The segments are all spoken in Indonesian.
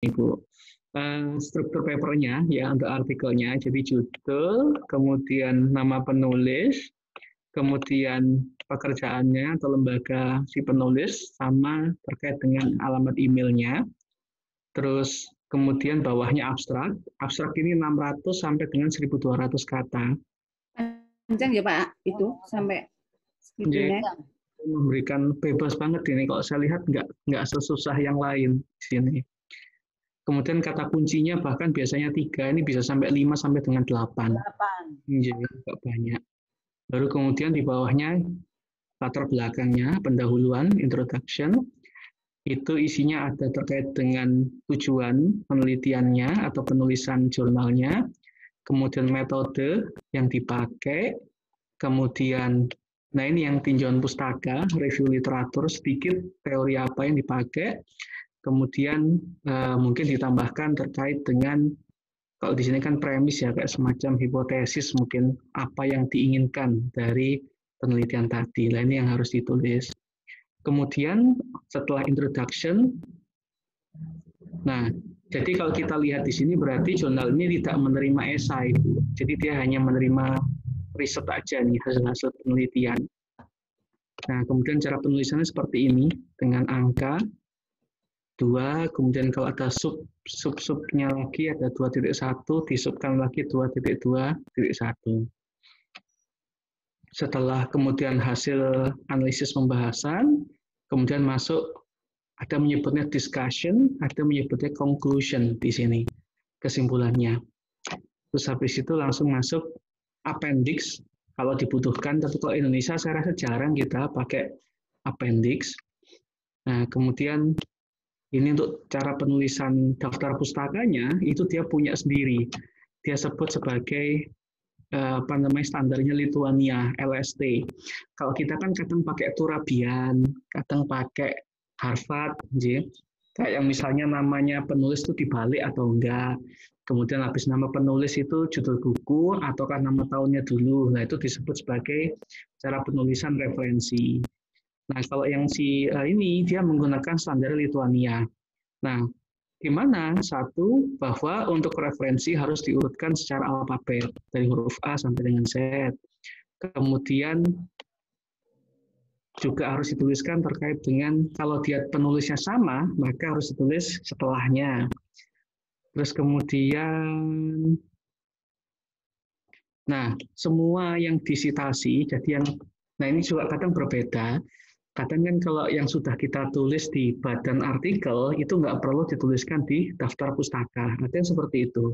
Bu. Struktur papernya ya untuk artikelnya, jadi judul, kemudian nama penulis, kemudian pekerjaannya atau lembaga si penulis, sama terkait dengan alamat emailnya, terus kemudian bawahnya abstrak. Abstrak ini 600 sampai dengan 1.200 kata. Panjang ya Pak, itu sampai segitunya. Memberikan bebas banget ini, kalau saya lihat nggak sesusah yang lain di sini. Kemudian kata kuncinya bahkan biasanya 3, ini bisa sampai 5 sampai dengan 8. Jadi nggak banyak. Baru kemudian di bawahnya latar belakangnya, pendahuluan, introduction, itu isinya ada terkait dengan tujuan penelitiannya atau penulisan jurnalnya, kemudian metode yang dipakai, kemudian, nah ini yang tinjauan pustaka, review literatur, sedikit teori apa yang dipakai, kemudian mungkin ditambahkan terkait dengan, kalau di sini kan premis ya, kayak semacam hipotesis mungkin apa yang diinginkan dari penelitian tadi. Nah ini yang harus ditulis. Kemudian setelah introduction, nah jadi kalau kita lihat di sini berarti jurnal ini tidak menerima esai, jadi dia hanya menerima riset aja nih, hasil-hasil penelitian. Nah kemudian cara penulisannya seperti ini dengan angka 2, kemudian kalau ada sub-subnya lagi ada 2.1, disubkan lagi 2.2.1. Setelah kemudian hasil analisis pembahasan, kemudian masuk, ada menyebutnya discussion, ada menyebutnya conclusion di sini, kesimpulannya. Terus habis itu langsung masuk appendix, kalau dibutuhkan, tapi kalau Indonesia saya rasa jarang kita pakai appendix. Nah, kemudian ini untuk cara penulisan daftar pustakanya, itu dia punya sendiri. Dia sebut sebagai apa namanya, standarnya Lituania, LST. Kalau kita kan kadang pakai Turabian, kadang pakai Harvard, kayak yang misalnya namanya penulis itu dibalik atau enggak. Kemudian habis nama penulis itu judul buku ataukah nama tahunnya dulu. Nah, itu disebut sebagai cara penulisan referensi. Nah, kalau yang ini dia menggunakan standar Lituania. Nah, gimana? Satu, bahwa untuk referensi harus diurutkan secara alfabet dari huruf A sampai dengan Z. Kemudian juga harus dituliskan terkait dengan kalau dia penulisnya sama, maka harus ditulis setelahnya. Terus kemudian, nah semua yang disitasi, jadi nah ini juga kadang berbeda. Kadang kan kalau yang sudah kita tulis di badan artikel, itu nggak perlu dituliskan di daftar pustaka. Ada yang seperti itu.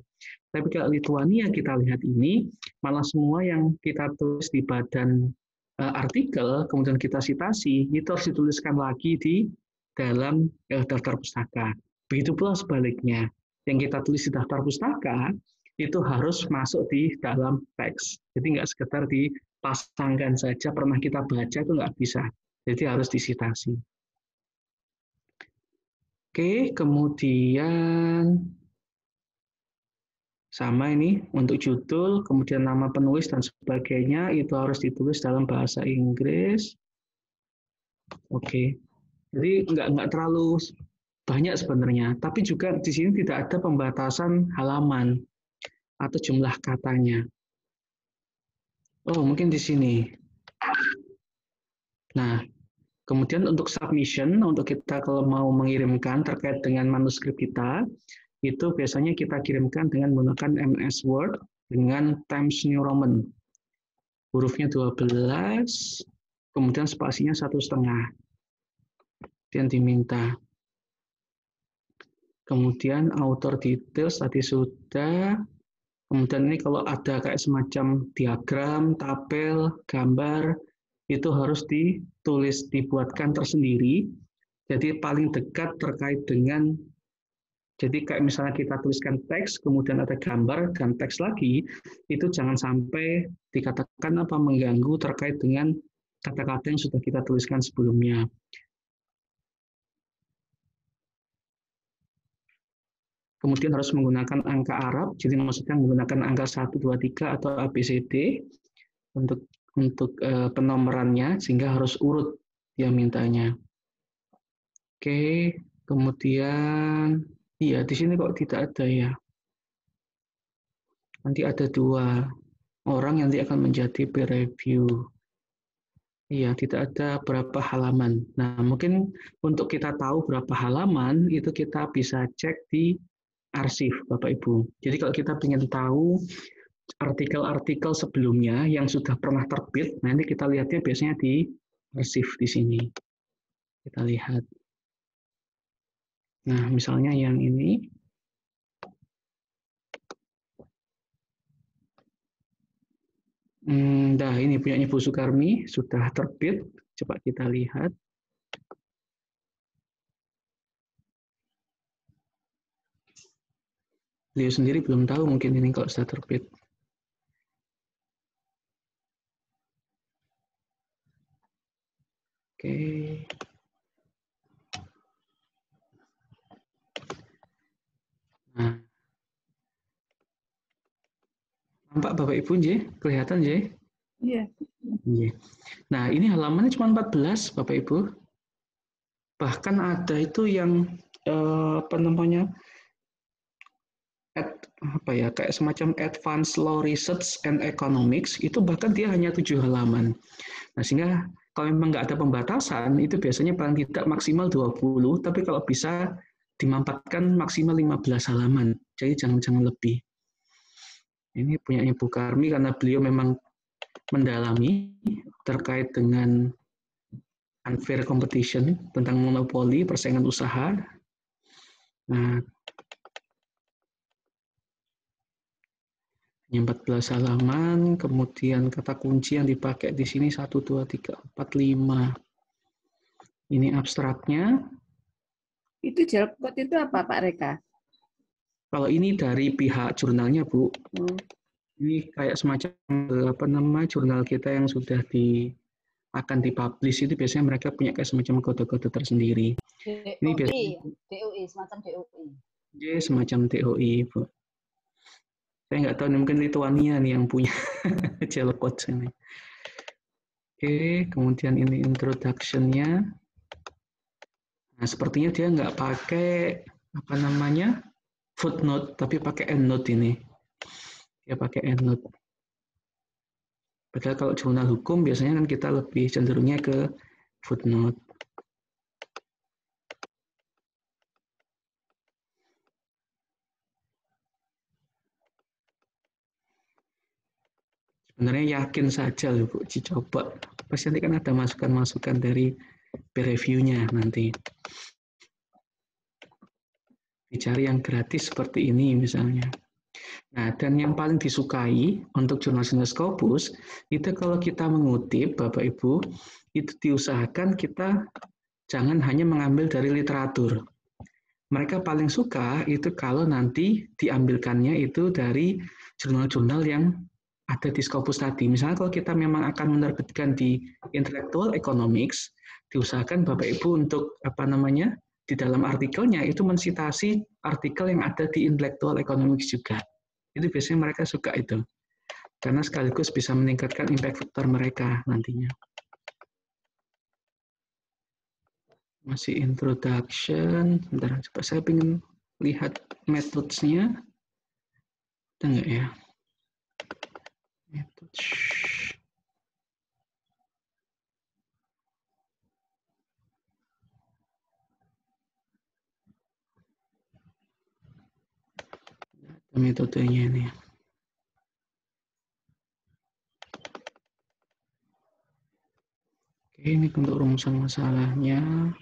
Tapi kalau Lituania kita lihat ini, malah semua yang kita tulis di badan artikel, kemudian kita sitasi, itu harus dituliskan lagi di dalam daftar pustaka. Begitu pula sebaliknya. Yang kita tulis di daftar pustaka, itu harus masuk di dalam teks. Jadi nggak sekedar dipasangkan saja, pernah kita baca, itu nggak bisa. Jadi harus disitasi. Oke, kemudian sama ini untuk judul, kemudian nama penulis dan sebagainya itu harus ditulis dalam bahasa Inggris. Oke, jadi nggak terlalu banyak sebenarnya, tapi juga di sini tidak ada pembatasan halaman atau jumlah katanya. Oh, mungkin di sini. Nah, kemudian untuk submission, untuk kita kalau mau mengirimkan terkait dengan manuskrip kita, itu biasanya kita kirimkan dengan menggunakan MS Word dengan Times New Roman. Hurufnya 12, kemudian spasinya 1,5. Yang diminta. Kemudian author details tadi sudah. Kemudian ini kalau ada kayak semacam diagram, tabel, gambar, itu harus ditulis, dibuatkan tersendiri. Jadi paling dekat terkait dengan, jadi kayak misalnya kita tuliskan teks, kemudian ada gambar dan teks lagi, itu jangan sampai dikatakan apa mengganggu terkait dengan kata-kata yang sudah kita tuliskan sebelumnya. Kemudian harus menggunakan angka Arab, jadi maksudnya menggunakan angka 1, 2, 3 atau ABCD untuk penomorannya, sehingga harus urut dia mintanya. Oke, kemudian Iya, di sini kok tidak ada ya. Nanti ada 2 orang yang nanti akan menjadi peer review. Iya, tidak ada berapa halaman. Nah, mungkin untuk kita tahu berapa halaman, itu kita bisa cek di arsip, Bapak Ibu. Jadi kalau kita ingin tahu artikel-artikel sebelumnya yang sudah pernah terbit, nanti kita lihatnya biasanya di arsip di sini. Kita lihat. Nah, misalnya yang ini. Nah, ini punyanya Bu Sukarmi, sudah terbit. Coba kita lihat. Beliau sendiri belum tahu mungkin ini kalau sudah terbit. Oke. Nah, nampak Bapak Ibu, J? Kelihatan, J? Iya. Nah, ini halamannya cuma 14, Bapak Ibu. Bahkan ada itu yang apa namanya? Kayak semacam Advanced Law Research and Economics, itu bahkan dia hanya 7 halaman. Nah, sehingga kalau memang nggak ada pembatasan, itu biasanya paling tidak maksimal 20, tapi kalau bisa dimampatkan maksimal 15 halaman. Jadi jangan lebih. Ini punyanya Bu Karmi karena beliau memang mendalami terkait dengan unfair competition, tentang monopoli, persaingan usaha. Nah, 14 halaman, kemudian kata kunci yang dipakai di sini 1, 2, 3, 4, 5. Ini abstraknya. Itu jelpot itu apa Pak Reka? Kalau ini dari pihak jurnalnya, Bu. Ini kayak semacam apa nama jurnal kita yang sudah akan dipublish itu biasanya mereka punya kayak semacam kode-kode tersendiri. Ini biasanya DOI, semacam DOI. Ya, semacam DOI, Bu. Saya nggak tahu, mungkin Lituania nih yang punya jelpot ini. Oke, kemudian ini introduction-nya. Nah, sepertinya dia nggak pakai apa namanya footnote, tapi pakai endnote ini. Dia pakai endnote. Padahal kalau jurnal hukum biasanya kan kita lebih cenderungnya ke footnote. Sebenarnya yakin saja loh Bu, dicoba. Pasti nanti kan ada masukan-masukan dari peer review-nya nanti. Dicari yang gratis seperti ini misalnya. Nah, dan yang paling disukai untuk jurnal-jurnal Scopus, itu kalau kita mengutip, Bapak Ibu, itu diusahakan kita jangan hanya mengambil dari literatur. Mereka paling suka itu kalau nanti diambilkannya itu dari jurnal-jurnal yang ada di Scopus tadi. Misalnya kalau kita memang akan menerbitkan di Intellectual Economics, diusahakan Bapak Ibu untuk apa namanya di dalam artikelnya itu mensitasi artikel yang ada di Intellectual Economics juga. Itu biasanya mereka suka itu, karena sekaligus bisa meningkatkan impact factor mereka nantinya. Masih introduction, bentar, coba saya ingin lihat methods-nya. Ada nggak ya? Methods. Metodenya ini. Oke, ini untuk rumusan masalahnya.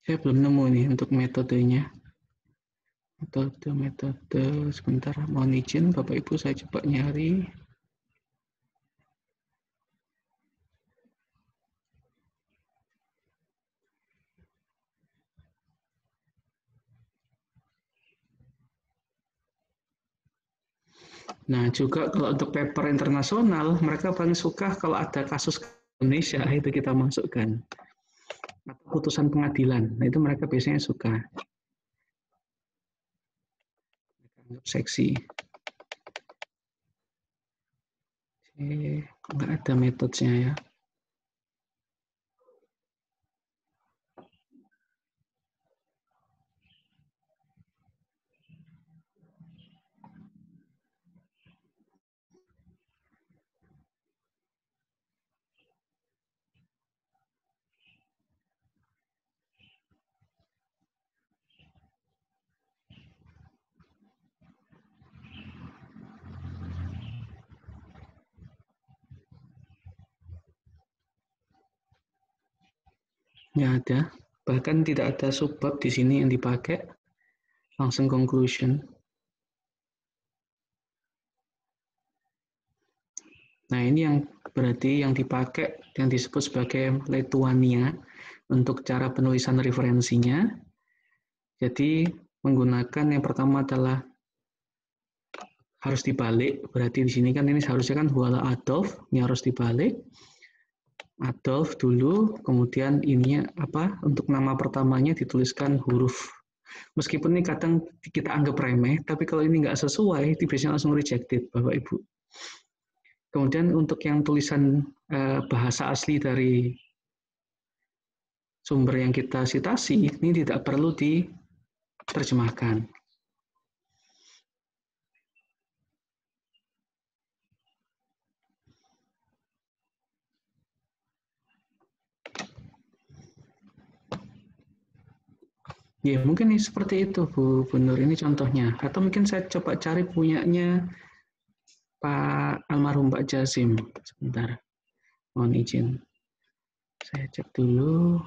Saya belum nemu nih untuk metodenya. Metode, sebentar, mohon izin Bapak Ibu, saya coba nyari. Nah, juga kalau untuk paper internasional, mereka paling suka kalau ada kasus Indonesia, itu kita masukkan. Atau putusan pengadilan, nah itu mereka biasanya suka. Seksi. Nggak ada metodenya ya. Nggak ada. Bahkan tidak ada subbab di sini yang dipakai. Langsung conclusion. Nah, ini yang berarti yang dipakai, yang disebut sebagai Lithuania untuk cara penulisan referensinya. Jadi, menggunakan yang pertama adalah harus dibalik. Berarti di sini kan ini seharusnya kan Huala Adolf, ini harus dibalik. Adolf dulu, kemudian ininya apa? Untuk nama pertamanya dituliskan huruf. Meskipun ini kadang kita anggap remeh, tapi kalau ini nggak sesuai, itu biasanya langsung rejected, Bapak Ibu. Kemudian untuk yang tulisan bahasa asli dari sumber yang kita citasi, ini tidak perlu diterjemahkan. Ya, mungkin ini seperti itu, Bu Nur. Ini contohnya. Atau mungkin saya coba cari punyanya Pak almarhum Pak Jazim. Sebentar. Mohon izin. Saya cek dulu.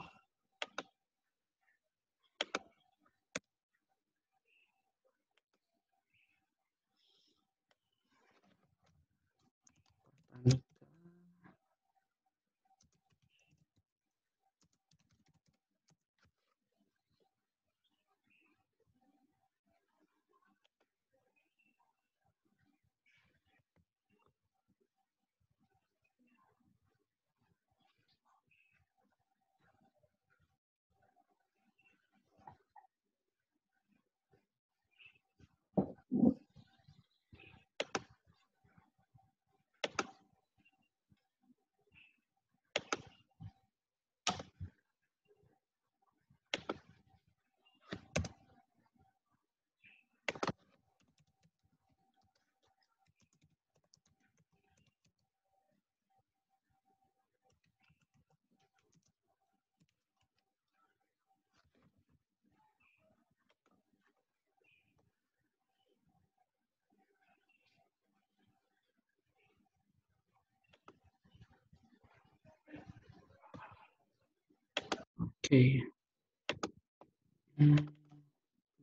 Oke.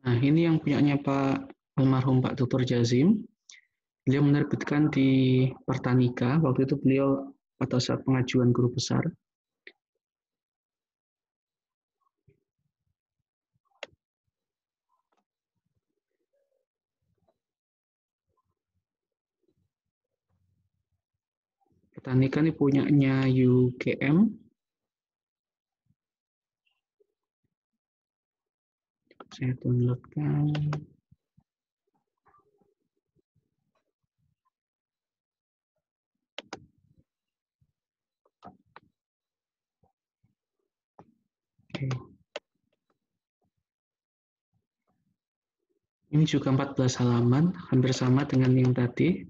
Nah, ini yang punyanya Pak almarhum Pak Dr. Jazim. Beliau menerbitkan di Pertanika. Waktu itu beliau pada saat pengajuan guru besar. Pertanika ini punyanya UGM. Saya downloadkan. Oke. Ini juga 14 halaman, hampir sama dengan yang tadi.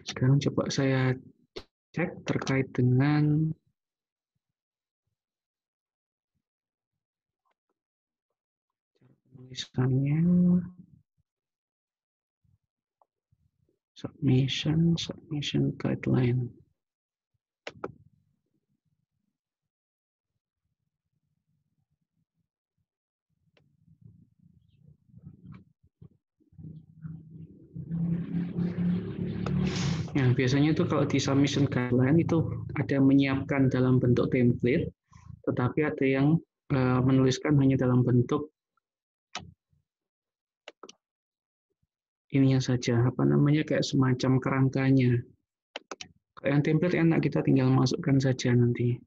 Sekarang coba saya cek terkait dengan tulisannya, submission guideline. Ya, biasanya itu kalau di submission guideline itu ada menyiapkan dalam bentuk template, tetapi ada yang menuliskan hanya dalam bentuk ininya saja, apa namanya, kayak semacam kerangkanya. Yang template enak, kita tinggal masukkan saja nanti.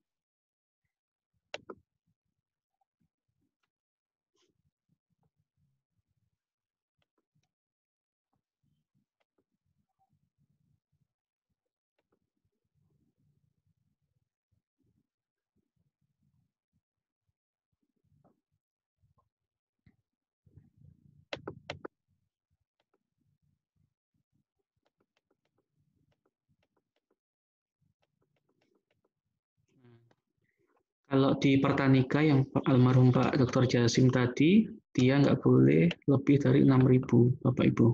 Kalau di Pertanika yang almarhum Pak Dr. Jasim tadi, dia nggak boleh lebih dari 6.000, Bapak Ibu.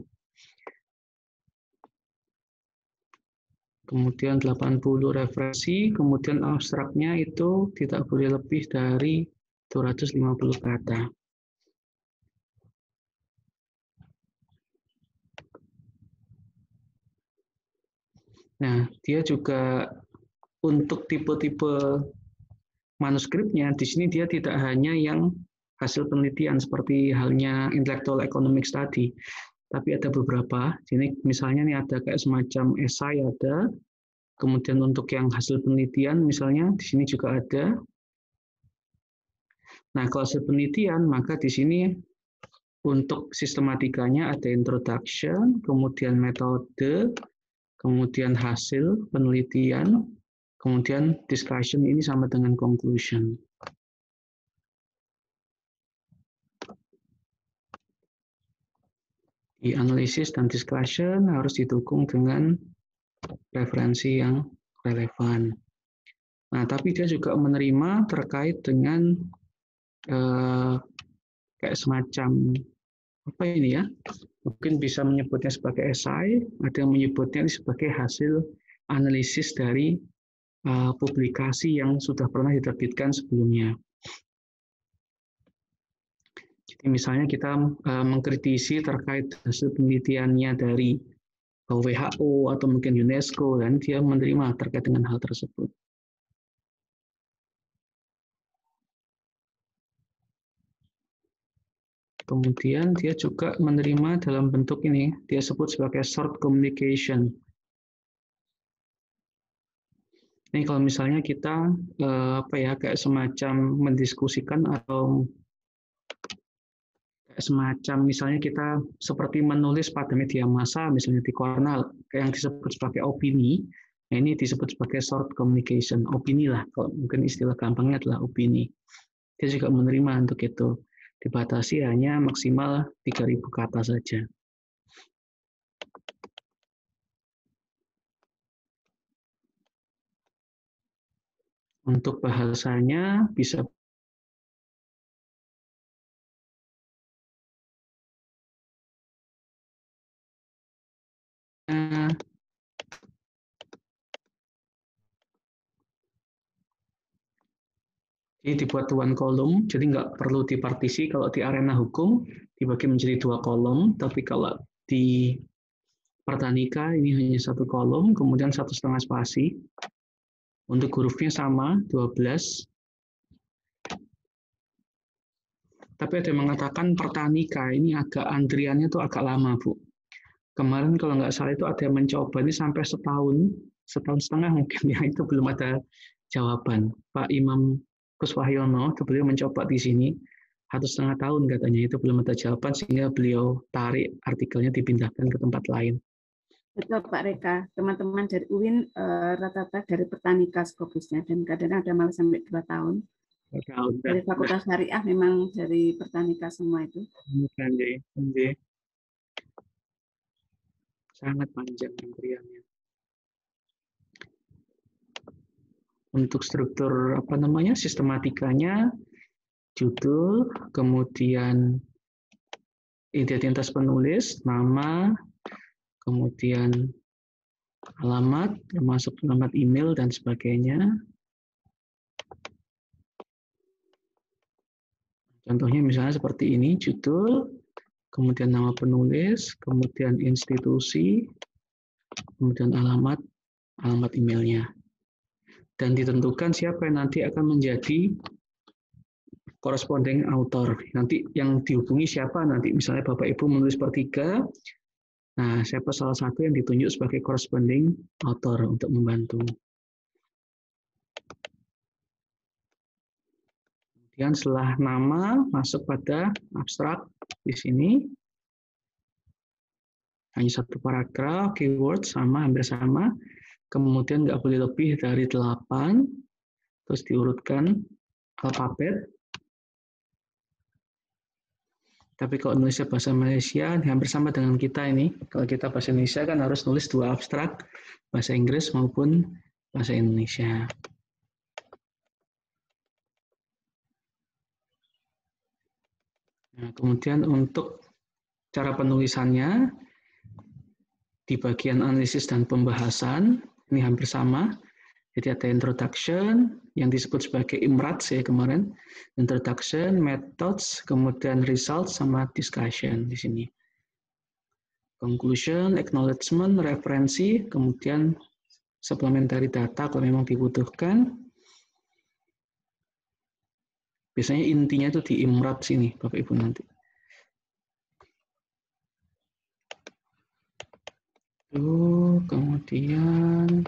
Kemudian 80 referensi, kemudian abstraknya itu tidak boleh lebih dari 250 kata. Nah, dia juga untuk tipe-tipe manuskripnya, di sini dia tidak hanya yang hasil penelitian seperti halnya intellectual economics tadi, tapi ada beberapa. Jadi misalnya nih ada kayak semacam esai ada, kemudian untuk yang hasil penelitian misalnya di sini juga ada. Nah, kalau hasil penelitian maka di sini untuk sistematikanya ada introduction, kemudian metode, kemudian hasil penelitian, kemudian discussion ini sama dengan conclusion. Di analisis dan discussion harus didukung dengan referensi yang relevan. Nah, tapi dia juga menerima terkait dengan kayak semacam apa ini ya? Mungkin bisa menyebutnya sebagai esai, ada yang menyebutnya sebagai hasil analisis dari publikasi yang sudah pernah diterbitkan sebelumnya. Jadi misalnya kita mengkritisi terkait hasil penelitiannya dari WHO atau mungkin UNESCO, dan dia menerima terkait dengan hal tersebut. Kemudian dia juga menerima dalam bentuk ini, dia sebut sebagai short communication. Ini kalau misalnya kita kayak semacam mendiskusikan atau kayak semacam misalnya kita seperti menulis pada media massa, misalnya di Cornell, yang disebut sebagai opini. Nah, ini disebut sebagai short communication, opini lah, kalau mungkin istilah gampangnya adalah opini. Dia juga menerima untuk itu. Dibatasi hanya maksimal 3.000 kata saja. Untuk bahasanya bisa ini dibuat one kolom, jadi nggak perlu dipartisi. Kalau di arena hukum dibagi menjadi 2 kolom, tapi kalau di Pertanika ini hanya 1 kolom, kemudian 1,5 spasi. Untuk hurufnya sama, 12. Tapi ada yang mengatakan Pertanika ini agak antriannya tuh agak lama, Bu. Kemarin kalau nggak salah itu ada yang mencoba ini sampai setahun setengah mungkin ya, itu belum ada jawaban. Pak Imam Kuswahyono, beliau mencoba di sini 1,5 tahun katanya, itu belum ada jawaban sehingga beliau tarik artikelnya dipindahkan ke tempat lain. Betul Pak Reka, teman-teman dari UIN rata-rata dari Pertanika skopusnya dan kadang ada malah sampai 2 tahun. Dari Fakultas Syariah memang dari Pertanika semua itu. Sangat panjang antriannya. Untuk struktur sistematikanya, judul, kemudian identitas penulis, nama, kemudian alamat, termasuk alamat email dan sebagainya. Contohnya misalnya seperti ini, judul, kemudian nama penulis, kemudian institusi, kemudian alamat emailnya. Dan ditentukan siapa yang nanti akan menjadi corresponding author. Nanti yang dihubungi siapa nanti, misalnya Bapak Ibu menulis per 3, Nah, siapa salah satu yang ditunjuk sebagai corresponding author untuk membantu. Kemudian setelah nama masuk pada abstrak di sini. Hanya satu paragraf, keyword sama, hampir sama. Kemudian nggak boleh lebih dari 8. Terus diurutkan alfabet. Tapi kalau Indonesia bahasa Malaysia hampir sama dengan kita ini. Kalau kita bahasa Indonesia kan harus nulis 2 abstrak, bahasa Inggris maupun bahasa Indonesia. Nah, kemudian untuk cara penulisannya, di bagian analisis dan pembahasan, ini hampir sama. Jadi ada introduction, yang disebut sebagai IMRAT ya kemarin. Introduction, methods, kemudian results, sama discussion di sini. Conclusion, acknowledgement, referensi, kemudian supplementary data kalau memang dibutuhkan. Biasanya intinya itu di IMRAT sini, Bapak Ibu nanti. Kemudian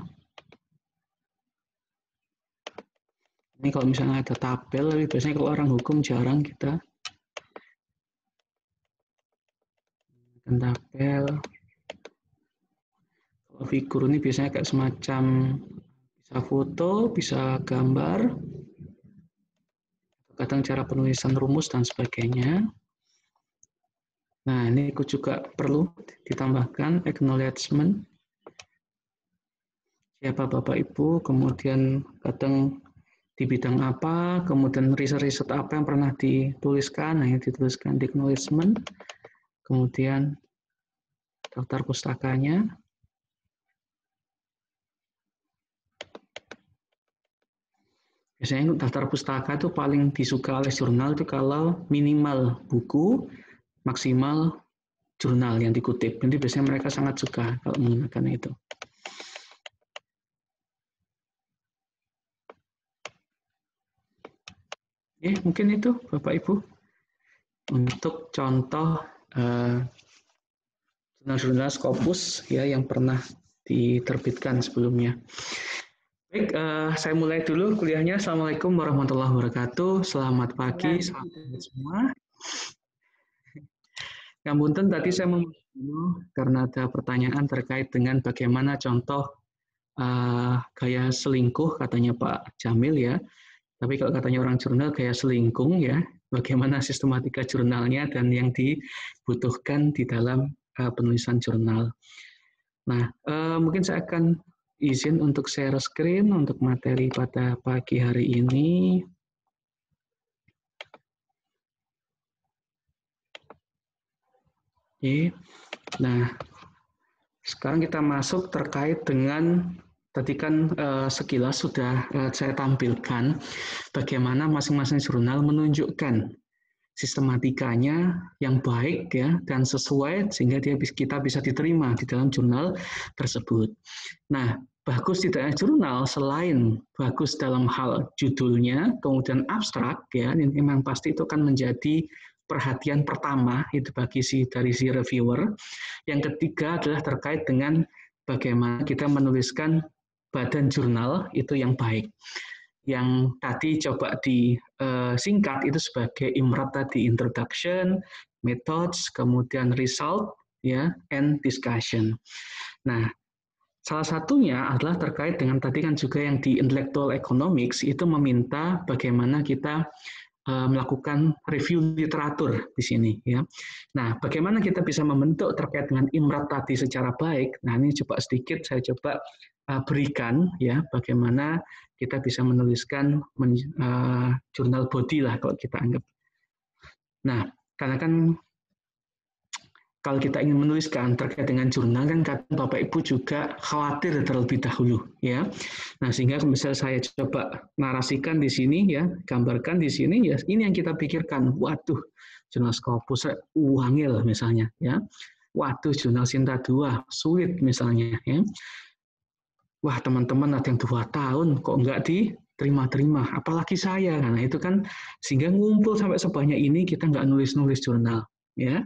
ini kalau misalnya ada tabel, tapi biasanya kalau orang hukum jarang kita. Tabel. Kalau figur ini biasanya kayak semacam bisa foto, bisa gambar, kadang cara penulisan rumus dan sebagainya. Nah, ini aku juga perlu ditambahkan acknowledgement. Siapa Bapak Ibu, kemudian kadang di bidang apa, kemudian riset-riset apa yang pernah dituliskan, nah yang dituliskan di acknowledgement, kemudian daftar pustakanya. Biasanya daftar pustaka itu paling disuka oleh jurnal itu kalau minimal buku, maksimal jurnal yang dikutip. Jadi biasanya mereka sangat suka kalau menggunakan itu. Mungkin itu Bapak Ibu untuk contoh jurnal-jurnal Scopus ya yang pernah diterbitkan sebelumnya. Baik, saya mulai dulu kuliahnya. Assalamualaikum warahmatullahi wabarakatuh. Selamat pagi, selamat semua. Ngapunten tadi saya mau karena ada pertanyaan terkait dengan bagaimana contoh gaya selingkuh katanya Pak Jamil ya. Tapi kalau katanya orang jurnal gaya selingkung ya, bagaimana sistematika jurnalnya dan yang dibutuhkan di dalam penulisan jurnal. Nah, mungkin saya akan izin untuk share screen untuk materi pada pagi hari ini. Oke. Nah, sekarang kita masuk terkait dengan tadi kan sekilas sudah saya tampilkan bagaimana masing-masing jurnal menunjukkan sistematikanya yang baik ya dan sesuai sehingga kita bisa diterima di dalam jurnal tersebut. Nah, bagus di dalam jurnal selain bagus dalam hal judulnya, kemudian abstrak ya, ini memang pasti itu akan menjadi perhatian pertama itu bagi dari si reviewer. Yang ketiga adalah terkait dengan bagaimana kita menuliskan badan jurnal itu yang baik. Yang tadi coba disingkat itu sebagai IMRAT tadi, introduction, methods, kemudian result, ya, and discussion. Nah, salah satunya adalah terkait dengan tadi kan juga yang di intellectual economics itu meminta bagaimana kita melakukan review literatur di sini, ya. Nah, bagaimana kita bisa membentuk terkait dengan IMRAT tadi secara baik? Nah, ini coba sedikit saya coba berikan ya bagaimana kita bisa menuliskan jurnal body lah kalau kita anggap. Nah, karena kan kalau kita ingin menuliskan terkait dengan jurnal kan kadang Bapak Ibu juga khawatir terlebih dahulu ya. Nah, sehingga bisa saya coba narasikan di sini ya, gambarkan di sini ya, ini yang kita pikirkan. Waduh, jurnal Scopus wangil misalnya ya. Waduh, jurnal Sinta 2 sulit misalnya ya. Wah, teman-teman ada yang 2 tahun kok nggak diterima-terima, apalagi saya. Nah, itu kan sehingga ngumpul sampai sebanyak ini kita nggak nulis-nulis jurnal. ya.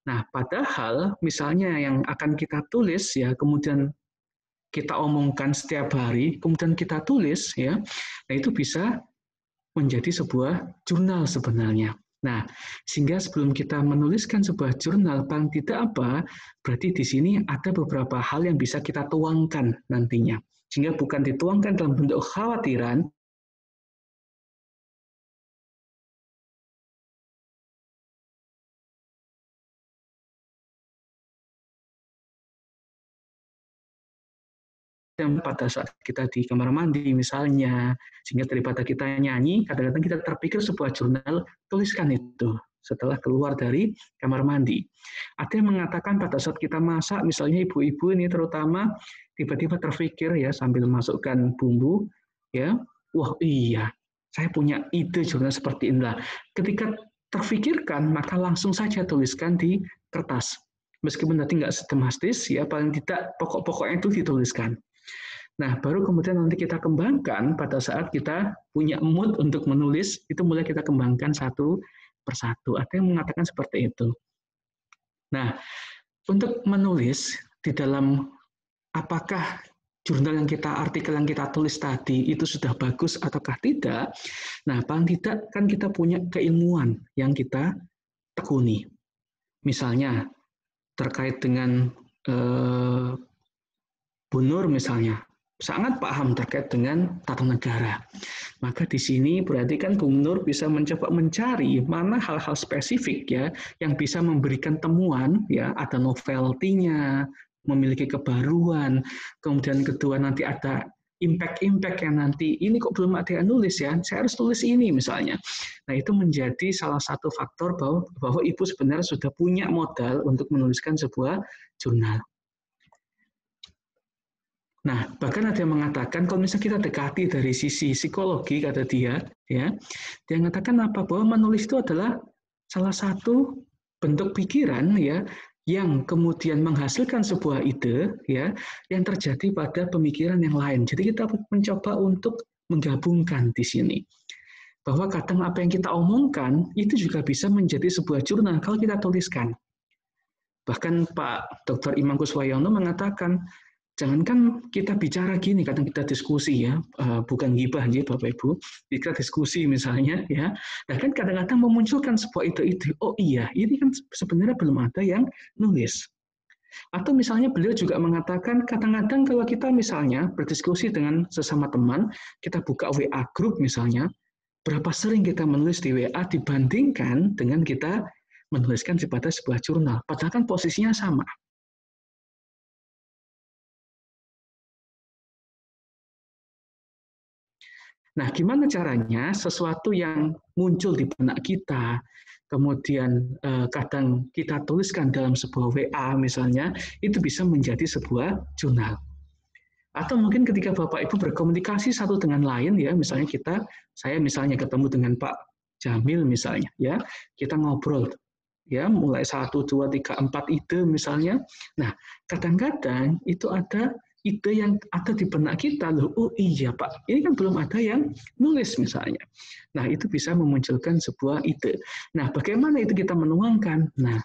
Nah, padahal misalnya yang akan kita tulis ya, kemudian kita omongkan setiap hari, kemudian kita tulis ya, nah itu bisa menjadi sebuah jurnal sebenarnya. Nah, sehingga sebelum kita menuliskan sebuah jurnal, paling tidak apa, berarti di sini ada beberapa hal yang bisa kita tuangkan nantinya. Sehingga bukan dituangkan dalam bentuk kekhawatiran, yang pada saat kita di kamar mandi misalnya, sehingga daripada kita nyanyi, kadang-kadang kita terpikir sebuah jurnal, tuliskan itu setelah keluar dari kamar mandi. Ada yang mengatakan pada saat kita masak, misalnya ibu-ibu ini terutama, tiba-tiba terpikir ya sambil masukkan bumbu, ya, wah iya, saya punya ide jurnal seperti inilah. Ketika terfikirkan, maka langsung saja tuliskan di kertas. Meskipun nanti nggak sistematis, ya paling tidak pokok-pokoknya itu dituliskan. Nah, baru kemudian nanti kita kembangkan pada saat kita punya mood untuk menulis, itu mulai kita kembangkan satu persatu. Ada yang mengatakan seperti itu. Nah, untuk menulis di dalam apakah jurnal yang kita, artikel yang kita tulis tadi itu sudah bagus ataukah tidak, nah paling tidak kan kita punya keilmuan yang kita tekuni. Misalnya, terkait dengan Bu Nur misalnya, sangat paham terkait dengan tata negara. Maka di sini berarti kan Bu Nur bisa mencoba mencari mana hal-hal spesifik ya yang bisa memberikan temuan ya, ada novelty-nya, memiliki kebaruan, kemudian kedua nanti ada impact-impact yang nanti ini kok belum ada yang nulis ya, saya harus tulis ini misalnya. Nah, itu menjadi salah satu faktor bahwa Ibu sebenarnya sudah punya modal untuk menuliskan sebuah jurnal. Nah, bahkan ada yang mengatakan kalau misalnya kita dekati dari sisi psikologi, kata dia, ya, dia mengatakan apa, bahwa menulis itu adalah salah satu bentuk pikiran ya yang kemudian menghasilkan sebuah ide ya yang terjadi pada pemikiran yang lain. Jadi kita mencoba untuk menggabungkan di sini. Bahwa kadang apa yang kita omongkan itu juga bisa menjadi sebuah jurnal kalau kita tuliskan. Bahkan Pak Dr. Imam Kuswoyono mengatakan, jangankan kita bicara gini, kadang kita diskusi ya, bukan ghibah ya Bapak Ibu, kita diskusi misalnya ya, nah kan kadang-kadang memunculkan sebuah ide-ide, oh iya, ini kan sebenarnya belum ada yang nulis. Atau misalnya beliau juga mengatakan, kadang-kadang kalau kita misalnya berdiskusi dengan sesama teman, kita buka WA group misalnya, berapa sering kita menulis di WA dibandingkan dengan kita menuliskan pada sebuah jurnal, padahal kan posisinya sama. Nah, gimana caranya sesuatu yang muncul di benak kita, kemudian kadang kita tuliskan dalam sebuah WA misalnya, itu bisa menjadi sebuah jurnal. Atau mungkin ketika Bapak Ibu berkomunikasi satu dengan lain, ya, misalnya saya misalnya ketemu dengan Pak Jamil misalnya, ya, kita ngobrol, ya, mulai 1, 2, 3, 4 ide misalnya. Nah, kadang-kadang itu ada ide yang ada di benak kita, loh, oh iya Pak, ini kan belum ada yang nulis misalnya. Nah, itu bisa memunculkan sebuah ide. Nah, bagaimana itu kita menuangkan? Nah,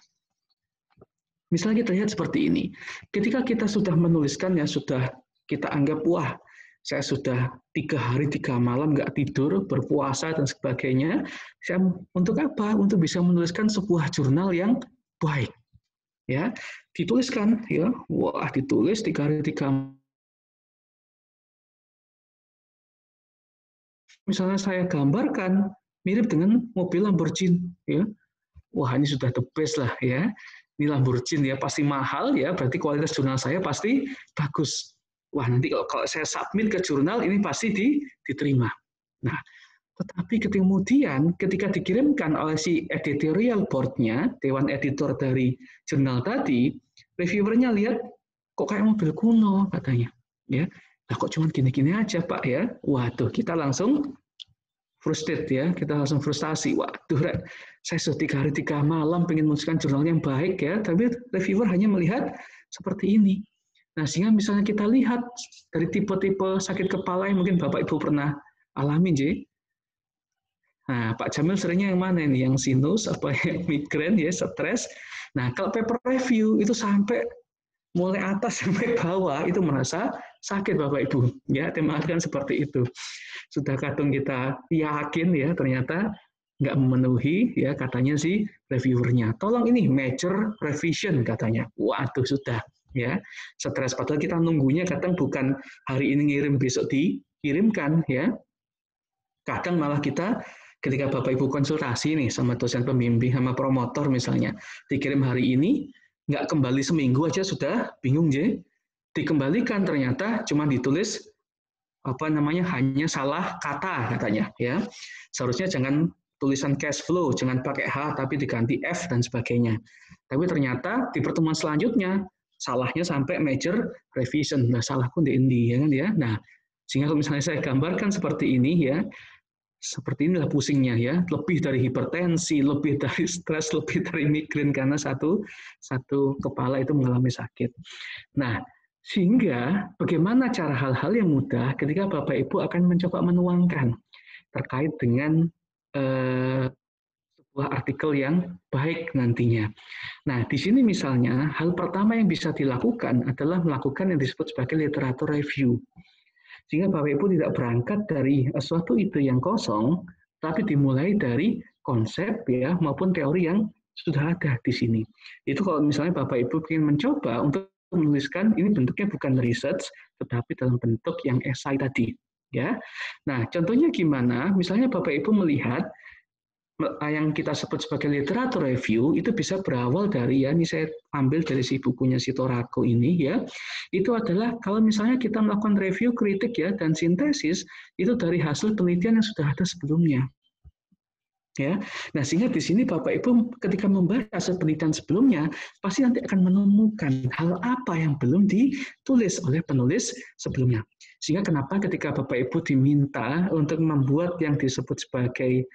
misalnya kita lihat seperti ini. Ketika kita sudah menuliskan, ya sudah kita anggap, wah, saya sudah 3 hari 3 malam nggak tidur, berpuasa dan sebagainya. Saya untuk apa? Untuk bisa menuliskan sebuah jurnal yang baik. Ya, dituliskan ya, wah ditulis 3 hari 3 misalnya saya gambarkan mirip dengan mobil Lamborghini ya. Wah, ini sudah the best lah ya. Ini Lamborghini ya, pasti mahal ya, berarti kualitas jurnal saya pasti bagus. Wah, nanti kalau saya submit ke jurnal ini pasti diterima. Nah, tetapi kemudian ketika dikirimkan oleh si editorial board-nya, dewan editor dari jurnal tadi, reviewernya lihat kok kayak mobil kuno katanya, ya. Nah, kok cuma gini-gini aja Pak ya? Waduh, kita langsung frustrated ya, kita langsung frustasi. Waduh, saya sudah 3 hari 3 malam pengen menuliskan jurnal yang baik ya, tapi reviewer hanya melihat seperti ini. Nah, sehingga misalnya kita lihat dari tipe-tipe sakit kepala yang mungkin Bapak Ibu pernah alami, J. Nah, Pak Jamil seringnya yang mana ini? Yang sinus, apa yang migrain, ya, stres. Nah, kalau paper review itu sampai mulai atas sampai bawah itu merasa sakit Bapak Ibu. Ya, temakan seperti itu. Sudah kadang kita yakin ya ternyata nggak memenuhi ya katanya si reviewernya. Tolong ini major revision katanya. Waduh sudah ya stres padahal kita nunggunya kadang bukan hari ini ngirim besok dikirimkan ya. Kadang malah kita ketika Bapak Ibu konsultasi nih sama dosen pembimbing sama promotor misalnya dikirim hari ini nggak kembali seminggu aja sudah bingung ya. Dikembalikan ternyata cuma ditulis apa namanya hanya salah kata katanya ya. Seharusnya jangan tulisan cash flow, jangan pakai H tapi diganti F dan sebagainya. Tapi ternyata di pertemuan selanjutnya salahnya sampai major revision. Nah, salah pun di Indi ya kan ya. Nah, sehingga kalau misalnya saya gambarkan seperti ini ya, seperti inilah pusingnya ya, lebih dari hipertensi, lebih dari stres, lebih dari migrain karena satu kepala itu mengalami sakit. Nah, sehingga bagaimana cara hal-hal yang mudah ketika Bapak Ibu akan mencoba menuangkan terkait dengan sebuah artikel yang baik nantinya. Nah, di sini misalnya hal pertama yang bisa dilakukan adalah melakukan yang disebut sebagai literatur review. Sehingga Bapak Ibu tidak berangkat dari suatu ide yang kosong, tapi dimulai dari konsep ya maupun teori yang sudah ada di sini. Itu kalau misalnya Bapak Ibu ingin mencoba untuk menuliskan ini bentuknya bukan research tetapi dalam bentuk yang esai tadi ya. Nah, contohnya gimana? Misalnya Bapak Ibu melihat yang kita sebut sebagai literatur review itu bisa berawal dari ya ini saya ambil dari si bukunya si Torako ini ya. Itu adalah kalau misalnya kita melakukan review, kritik ya dan sintesis itu dari hasil penelitian yang sudah ada sebelumnya. Ya. Nah, sehingga di sini Bapak Ibu ketika membahas penelitian sebelumnya pasti nanti akan menemukan hal apa yang belum ditulis oleh penulis sebelumnya. Sehingga kenapa ketika Bapak Ibu diminta untuk membuat yang disebut sebagai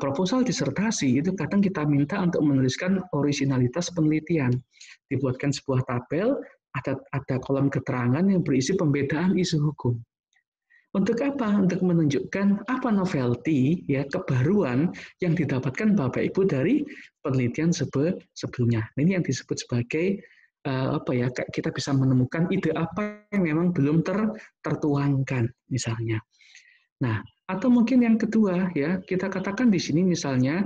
proposal disertasi itu kadang kita minta untuk menuliskan originalitas penelitian. Dibuatkan sebuah tabel, ada kolom keterangan yang berisi pembedaan isu hukum. Untuk apa? Untuk menunjukkan apa novelty, ya kebaruan yang didapatkan Bapak Ibu dari penelitian sebelumnya. Ini yang disebut sebagai apa ya? Kita bisa menemukan ide apa yang memang belum tertuangkan, misalnya. Nah, atau mungkin yang kedua ya, kita katakan di sini misalnya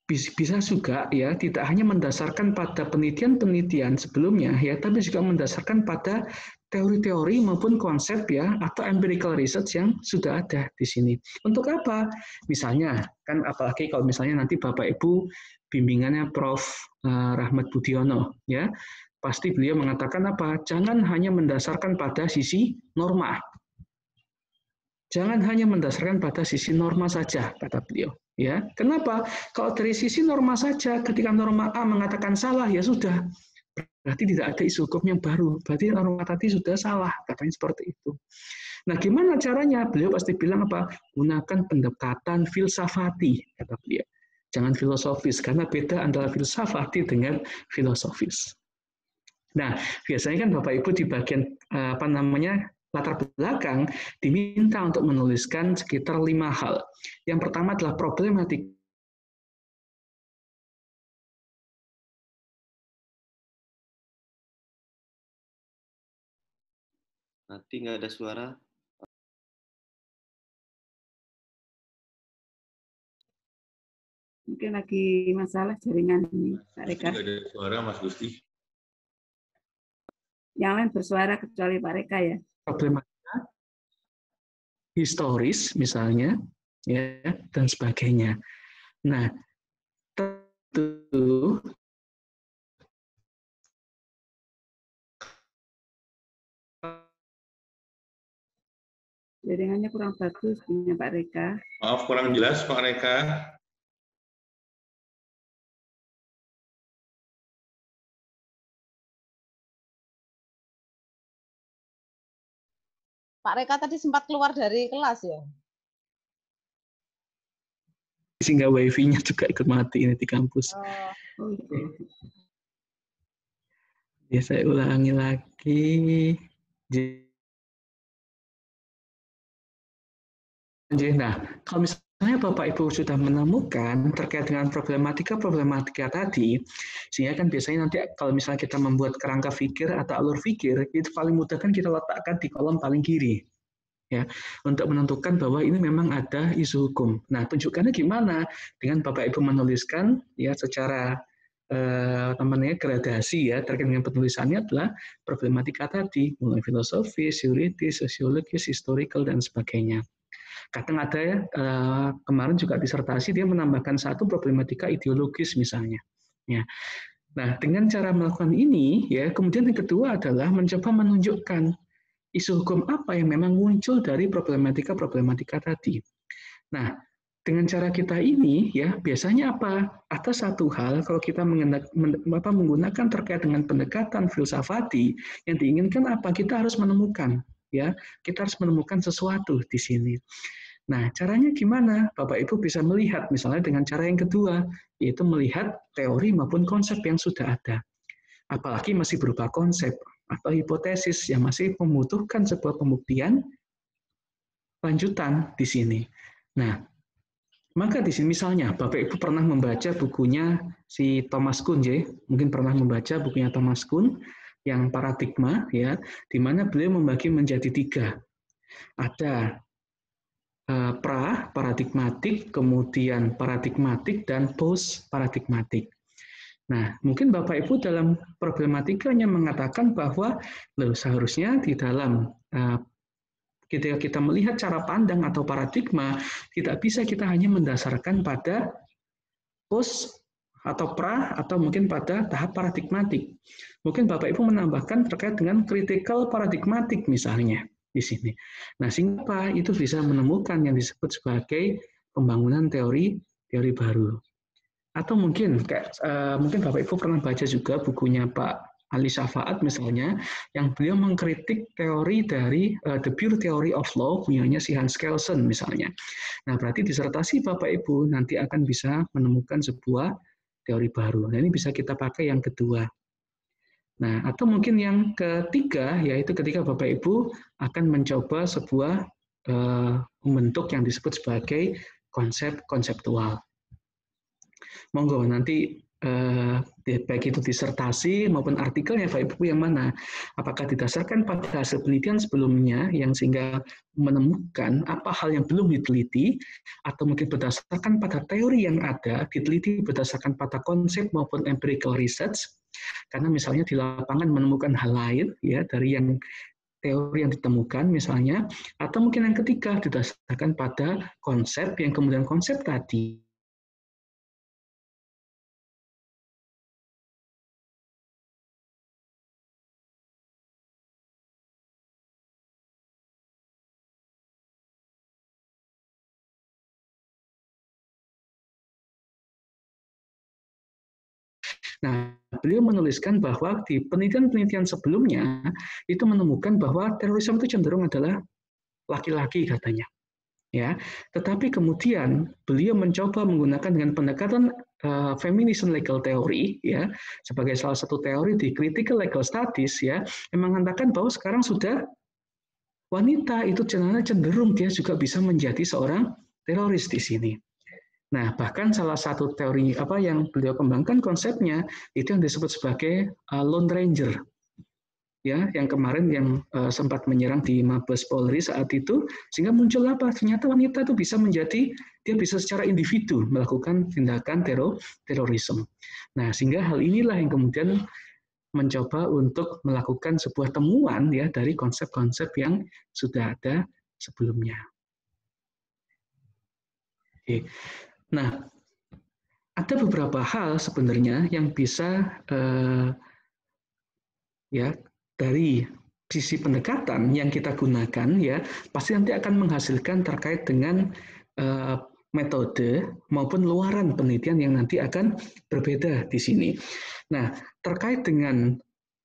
bisa juga ya tidak hanya mendasarkan pada penelitian-penelitian sebelumnya ya, tapi juga mendasarkan pada teori-teori maupun konsep ya atau empirical research yang sudah ada di sini. Untuk apa? Misalnya kan apalagi kalau misalnya nanti Bapak Ibu bimbingannya Prof. Rahmat Budiono ya, pasti beliau mengatakan apa? Jangan hanya mendasarkan pada sisi norma. Jangan hanya mendasarkan pada sisi norma saja, kata beliau. Ya, kenapa? Kalau dari sisi norma saja, ketika norma A mengatakan salah, ya sudah. Berarti tidak ada isu hukum yang baru. Berarti norma tadi sudah salah, katanya seperti itu. Nah, gimana caranya? Beliau pasti bilang apa? Gunakan pendekatan filsafati, kata beliau. Jangan filosofis, karena beda antara filsafati dengan filosofis. Nah, biasanya kan Bapak Ibu di bagian apa namanya latar belakang diminta untuk menuliskan sekitar 5 hal. Yang pertama adalah problematik. Nanti nggak ada suara. Mungkin lagi masalah jaringan ini, Pak Reka. Nggak ada suara, Mas Gusti. Yang lain bersuara kecuali Pak Reka ya. Problematika historis misalnya, ya dan sebagainya. Nah, tentu jaringannya kurang bagus punya Pak Reka. Maaf kurang jelas Pak Reka. Pak Reka tadi sempat keluar dari kelas ya? Sehingga wifi-nya juga ikut mati ini di kampus. Ya, saya ulangi lagi. Nah, kalau misalnya Misalnya Bapak Ibu sudah menemukan terkait dengan problematika tadi, sehingga kan biasanya nanti kalau misalnya kita membuat kerangka pikir atau alur pikir, itu paling mudah kan kita letakkan di kolom paling kiri, ya, untuk menentukan bahwa ini memang ada isu hukum. Nah, tunjukkannya gimana? Dengan Bapak Ibu menuliskan ya secara gradasi ya terkait dengan penulisannya adalah problematika tadi, mulai filosofis, yuridis, sosiologis, historical dan sebagainya. Kadang ada ya, kemarin juga disertasi dia menambahkan satu problematika ideologis misalnya. Ya. Nah, dengan cara melakukan ini, ya, kemudian yang kedua adalah mencoba menunjukkan isu hukum apa yang memang muncul dari problematika tadi. Nah, dengan cara kita ini, ya, biasanya apa? Ada satu hal kalau kita menggunakan terkait dengan pendekatan filsafati yang diinginkan apa? Kita harus menemukan, ya, kita harus menemukan sesuatu di sini. Nah, caranya gimana? Bapak Ibu bisa melihat misalnya dengan cara yang kedua, yaitu melihat teori maupun konsep yang sudah ada. Apalagi masih berupa konsep atau hipotesis yang masih membutuhkan sebuah pembuktian lanjutan di sini. Nah, maka di sini misalnya Bapak Ibu pernah membaca bukunya si Thomas Kuhn, ya? Mungkin pernah membaca bukunya Thomas Kuhn yang paradigma, ya, di mana beliau membagi menjadi 3. Ada pra-paradigmatik, kemudian paradigmatik, dan post-paradigmatik. Nah, mungkin Bapak Ibu dalam problematikanya mengatakan bahwa seharusnya di dalam ketika kita melihat cara pandang atau paradigma, tidak bisa kita hanya mendasarkan pada post atau pra atau mungkin pada tahap paradigmatik. Mungkin Bapak Ibu menambahkan terkait dengan critical paradigmatik misalnya di sini. Nah, sehingga itu bisa menemukan yang disebut sebagai pembangunan teori baru. Atau mungkin mungkin Bapak Ibu pernah baca juga bukunya Pak Ali Syafaat misalnya, yang beliau mengkritik teori dari The Pure Theory of Law punyanya si Hans Kelsen misalnya. Nah, berarti disertasi Bapak Ibu nanti akan bisa menemukan sebuah teori baru. Nah, ini bisa kita pakai yang kedua. Nah, atau mungkin yang ketiga, yaitu ketika Bapak Ibu akan mencoba sebuah bentuk yang disebut sebagai konsep konseptual. Monggo nanti baik itu disertasi maupun artikelnya Bapak Ibu yang mana? Apakah didasarkan pada hasil penelitian sebelumnya yang sehingga menemukan apa hal yang belum diteliti, atau mungkin berdasarkan pada teori yang ada, diteliti berdasarkan pada konsep maupun empirical research, karena misalnya di lapangan menemukan hal lain ya dari yang teori yang ditemukan misalnya, atau mungkin yang ketiga didasarkan pada konsep yang kemudian konsep tadi Nah, beliau menuliskan bahwa di penelitian-penelitian sebelumnya itu menemukan bahwa terorisme itu cenderung adalah laki-laki katanya. Ya, tetapi kemudian beliau mencoba menggunakan dengan pendekatan feminism legal theory ya sebagai salah satu teori di critical legal studies ya yang mengatakan bahwa sekarang sudah wanita itu cenderung dia juga bisa menjadi seorang teroris di sini. Nah, bahkan salah satu teori apa yang beliau kembangkan konsepnya itu yang disebut sebagai Lone Ranger. Ya, yang kemarin yang sempat menyerang di Mabes Polri saat itu, sehingga muncul apa? Ternyata wanita itu bisa menjadi, dia bisa secara individu melakukan tindakan terorisme. Nah, sehingga hal inilah yang kemudian mencoba untuk melakukan sebuah temuan ya dari konsep-konsep yang sudah ada sebelumnya. Oke. Nah, ada beberapa hal sebenarnya yang bisa ya dari sisi pendekatan yang kita gunakan ya pasti nanti akan menghasilkan terkait dengan metode maupun luaran penelitian yang nanti akan berbeda di sini. Nah, terkait dengan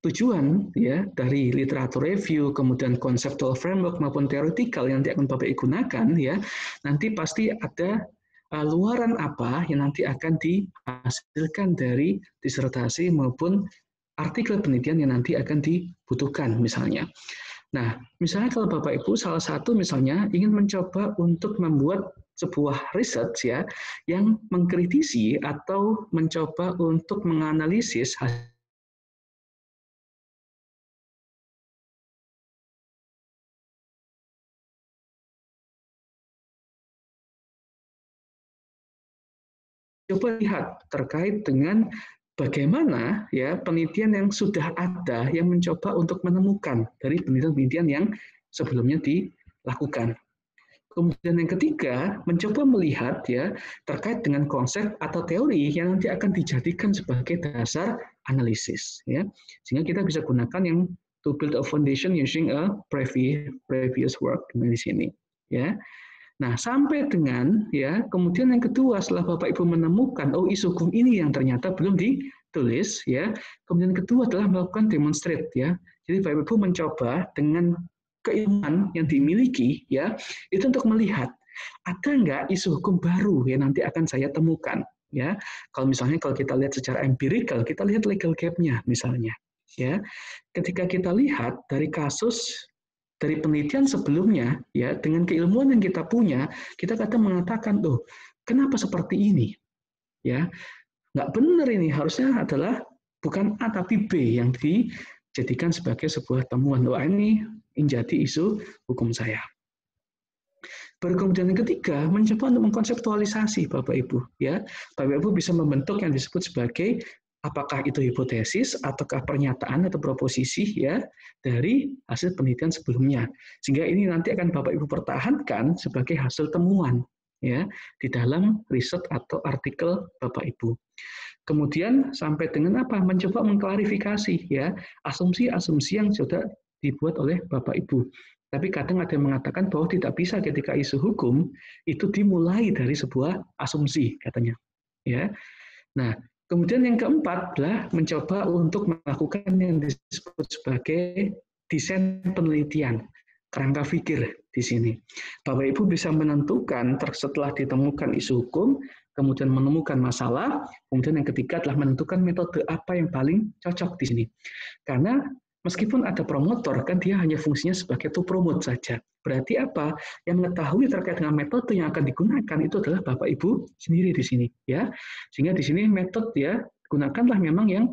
tujuan ya dari literatur review, kemudian conceptual framework maupun theoretical yang nanti akan Bapak gunakan ya, nanti pasti ada luaran apa yang nanti akan dihasilkan dari disertasi maupun artikel penelitian yang nanti akan dibutuhkan misalnya. Nah, misalnya kalau Bapak Ibu salah satu misalnya ingin mencoba untuk membuat sebuah riset ya yang mengkritisi atau mencoba untuk menganalisis coba lihat terkait dengan bagaimana ya penelitian yang sudah ada yang mencoba untuk menemukan dari penelitian-penelitian yang sebelumnya dilakukan. Kemudian yang ketiga, mencoba melihat ya terkait dengan konsep atau teori yang nanti akan dijadikan sebagai dasar analisis ya. Sehingga kita bisa gunakan yang to build a foundation using a previous work di sini ya. Nah, sampai dengan ya, kemudian yang kedua setelah Bapak Ibu menemukan isu hukum ini yang ternyata belum ditulis ya. Kemudian kedua adalah melakukan demonstrate ya. Jadi Bapak Ibu mencoba dengan keilmuan yang dimiliki ya, itu untuk melihat ada nggak isu hukum baru yang nanti akan saya temukan ya. Kalau kita lihat secara empirikal, kita lihat legal gap-nya misalnya ya. Ketika kita lihat dari kasus dari penelitian sebelumnya, ya dengan keilmuan yang kita punya, kita kadang mengatakan, kenapa seperti ini? Ya, nggak benar ini. Harusnya adalah bukan A tapi B yang dijadikan sebagai sebuah temuan. Ini menjadi isu hukum saya. Baru kemudian yang ketiga, mencoba untuk mengkonseptualisasi Bapak Ibu. Ya, Bapak Ibu bisa membentuk yang disebut sebagai apakah itu hipotesis ataukah pernyataan atau proposisi ya dari hasil penelitian sebelumnya. Sehingga ini nanti akan Bapak Ibu pertahankan sebagai hasil temuan ya di dalam riset atau artikel Bapak Ibu. Kemudian sampai dengan apa? Mencoba mengklarifikasi ya asumsi-asumsi yang sudah dibuat oleh Bapak Ibu. Tapi kadang ada yang mengatakan bahwa tidak bisa ketika isu hukum itu dimulai dari sebuah asumsi katanya. Ya. Nah, kemudian yang keempat adalah mencoba untuk melakukan yang disebut sebagai desain penelitian, kerangka pikir di sini. Bapak Ibu bisa menentukan setelah ditemukan isu hukum, kemudian menemukan masalah, kemudian yang ketiga adalah menentukan metode apa yang paling cocok di sini. Karena meskipun ada promotor, kan dia hanya fungsinya sebagai to promote saja. Berarti apa? Yang mengetahui terkait dengan metode yang akan digunakan itu adalah Bapak Ibu sendiri di sini, ya. Sehingga di sini metode ya gunakanlah memang yang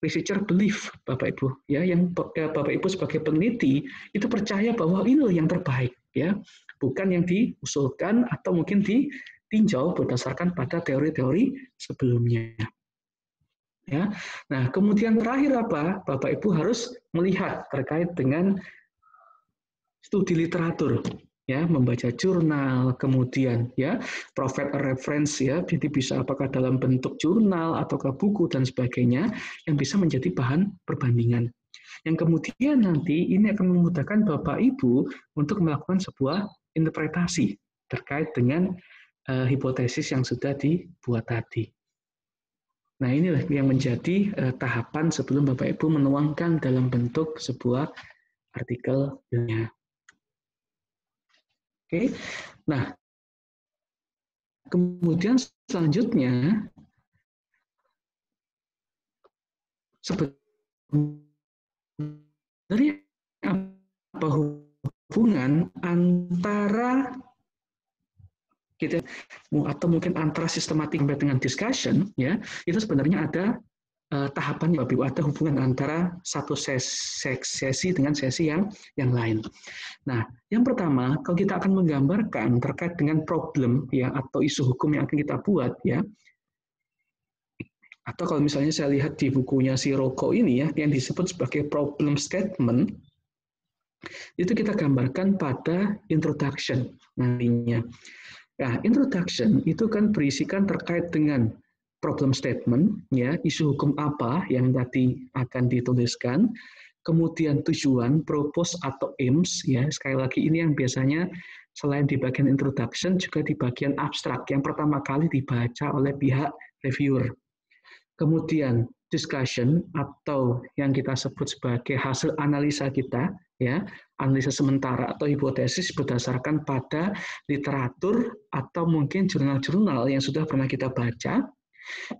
researcher belief, Bapak Ibu, ya, yang Bapak Ibu sebagai peneliti itu percaya bahwa ini yang terbaik, ya, bukan yang diusulkan atau mungkin ditinjau berdasarkan pada teori-teori sebelumnya. Ya, nah kemudian terakhir apa? Bapak Ibu harus melihat terkait dengan studi literatur, ya, membaca jurnal, kemudian ya provide a reference ya, jadi bisa apakah dalam bentuk jurnal ataukah buku dan sebagainya yang bisa menjadi bahan perbandingan. Yang kemudian nanti ini akan memudahkan Bapak Ibu untuk melakukan sebuah interpretasi terkait dengan hipotesis yang sudah dibuat tadi. Nah, inilah yang menjadi tahapan sebelum Bapak Ibu menuangkan dalam bentuk sebuah artikelnya. Oke, nah kemudian selanjutnya sebenarnya apa hubungan antara kita atau mungkin antara sistematik sampai dengan discussion ya itu sebenarnya ada tahapan Bapak Ibu, ada hubungan antara satu sesi dengan sesi yang lain. Nah, yang pertama, kalau kita akan menggambarkan terkait dengan problem ya atau isu hukum yang akan kita buat ya, atau kalau misalnya saya lihat di bukunya si Rocco ini ya, yang disebut sebagai problem statement, itu kita gambarkan pada introduction nantinya. Nah, introduction itu kan berisikan terkait dengan problem statement, ya, isu hukum apa yang tadi akan dituliskan, kemudian tujuan, purpose atau aims, ya, sekali lagi ini yang biasanya selain di bagian introduction juga di bagian abstrak yang pertama kali dibaca oleh pihak reviewer. Kemudian discussion atau yang kita sebut sebagai hasil analisa kita, ya, analisa sementara atau hipotesis berdasarkan pada literatur atau mungkin jurnal-jurnal yang sudah pernah kita baca.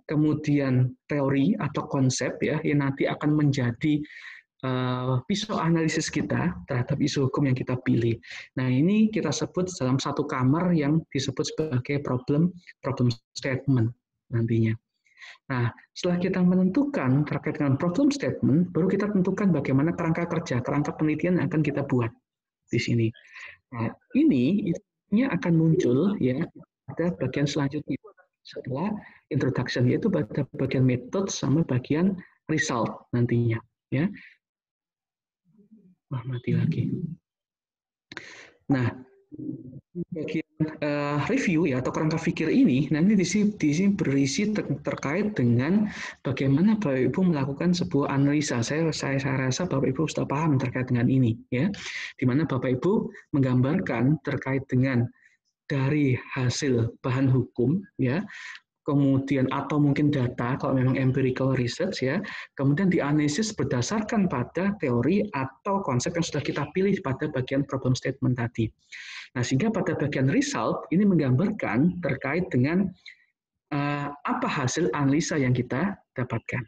Kemudian teori atau konsep ya yang nanti akan menjadi pisau analisis kita terhadap isu hukum yang kita pilih. Nah, ini kita sebut dalam satu kamar yang disebut sebagai problem statement nantinya. Nah, setelah kita menentukan terkait dengan problem statement, baru kita tentukan bagaimana kerangka kerja, kerangka penelitian yang akan kita buat di sini. Nah, ini akan muncul ya pada bagian selanjutnya setelah introduction, yaitu pada bagian method sama bagian result nantinya. Ya, mati lagi. Nah, bagian review ya atau kerangka pikir ini nanti di sini berisi terkait dengan bagaimana Bapak Ibu melakukan sebuah analisa. Saya rasa Bapak Ibu sudah paham terkait dengan ini ya, di mana Bapak Ibu menggambarkan terkait dengan dari hasil bahan hukum ya, kemudian atau mungkin data kalau memang empirical research ya, kemudian dianalisis berdasarkan pada teori atau konsep yang sudah kita pilih pada bagian problem statement tadi. Nah, sehingga pada bagian result ini menggambarkan terkait dengan apa hasil analisa yang kita dapatkan.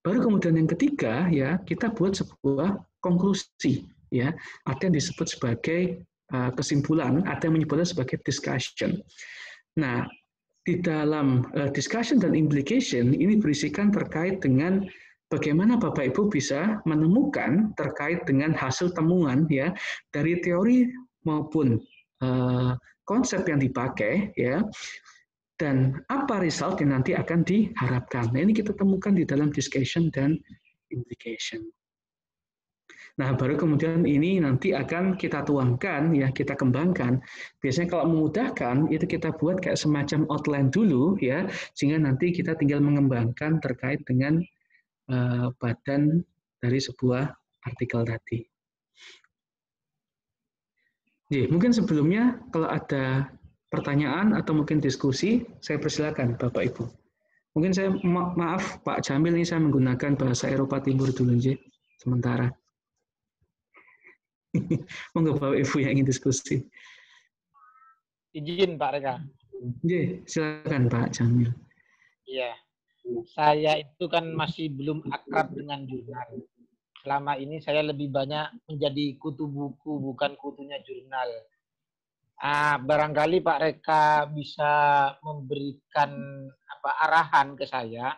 Baru kemudian yang ketiga ya, kita buat sebuah konklusi ya, ada yang disebut sebagai kesimpulan, ada yang menyebutnya sebagai discussion. Nah, di dalam discussion dan implication ini berisikan terkait dengan bagaimana Bapak Ibu bisa menemukan terkait dengan hasil temuan ya dari teori maupun konsep yang dipakai ya, dan apa result yang nanti akan diharapkan. Nah, ini kita temukan di dalam discussion dan implication. Nah, baru kemudian ini nanti akan kita tuangkan, ya kita kembangkan. Biasanya kalau memudahkan, itu kita buat kayak semacam outline dulu, ya, sehingga nanti kita tinggal mengembangkan terkait dengan badan dari sebuah artikel tadi. Jadi, mungkin sebelumnya kalau ada pertanyaan atau mungkin diskusi, saya persilakan Bapak Ibu. Mungkin saya maaf Pak Jamil, ini saya menggunakan bahasa Eropa Timur dulu, sementara. Monggo Bapak Ibu yang ingin diskusi. Izin Pak Reka. Silakan Pak Jamil. Iya, saya itu kan masih belum akrab dengan jurnal. Selama ini saya lebih banyak menjadi kutu buku, bukan kutunya jurnal. Barangkali Pak Reka bisa memberikan arahan ke saya,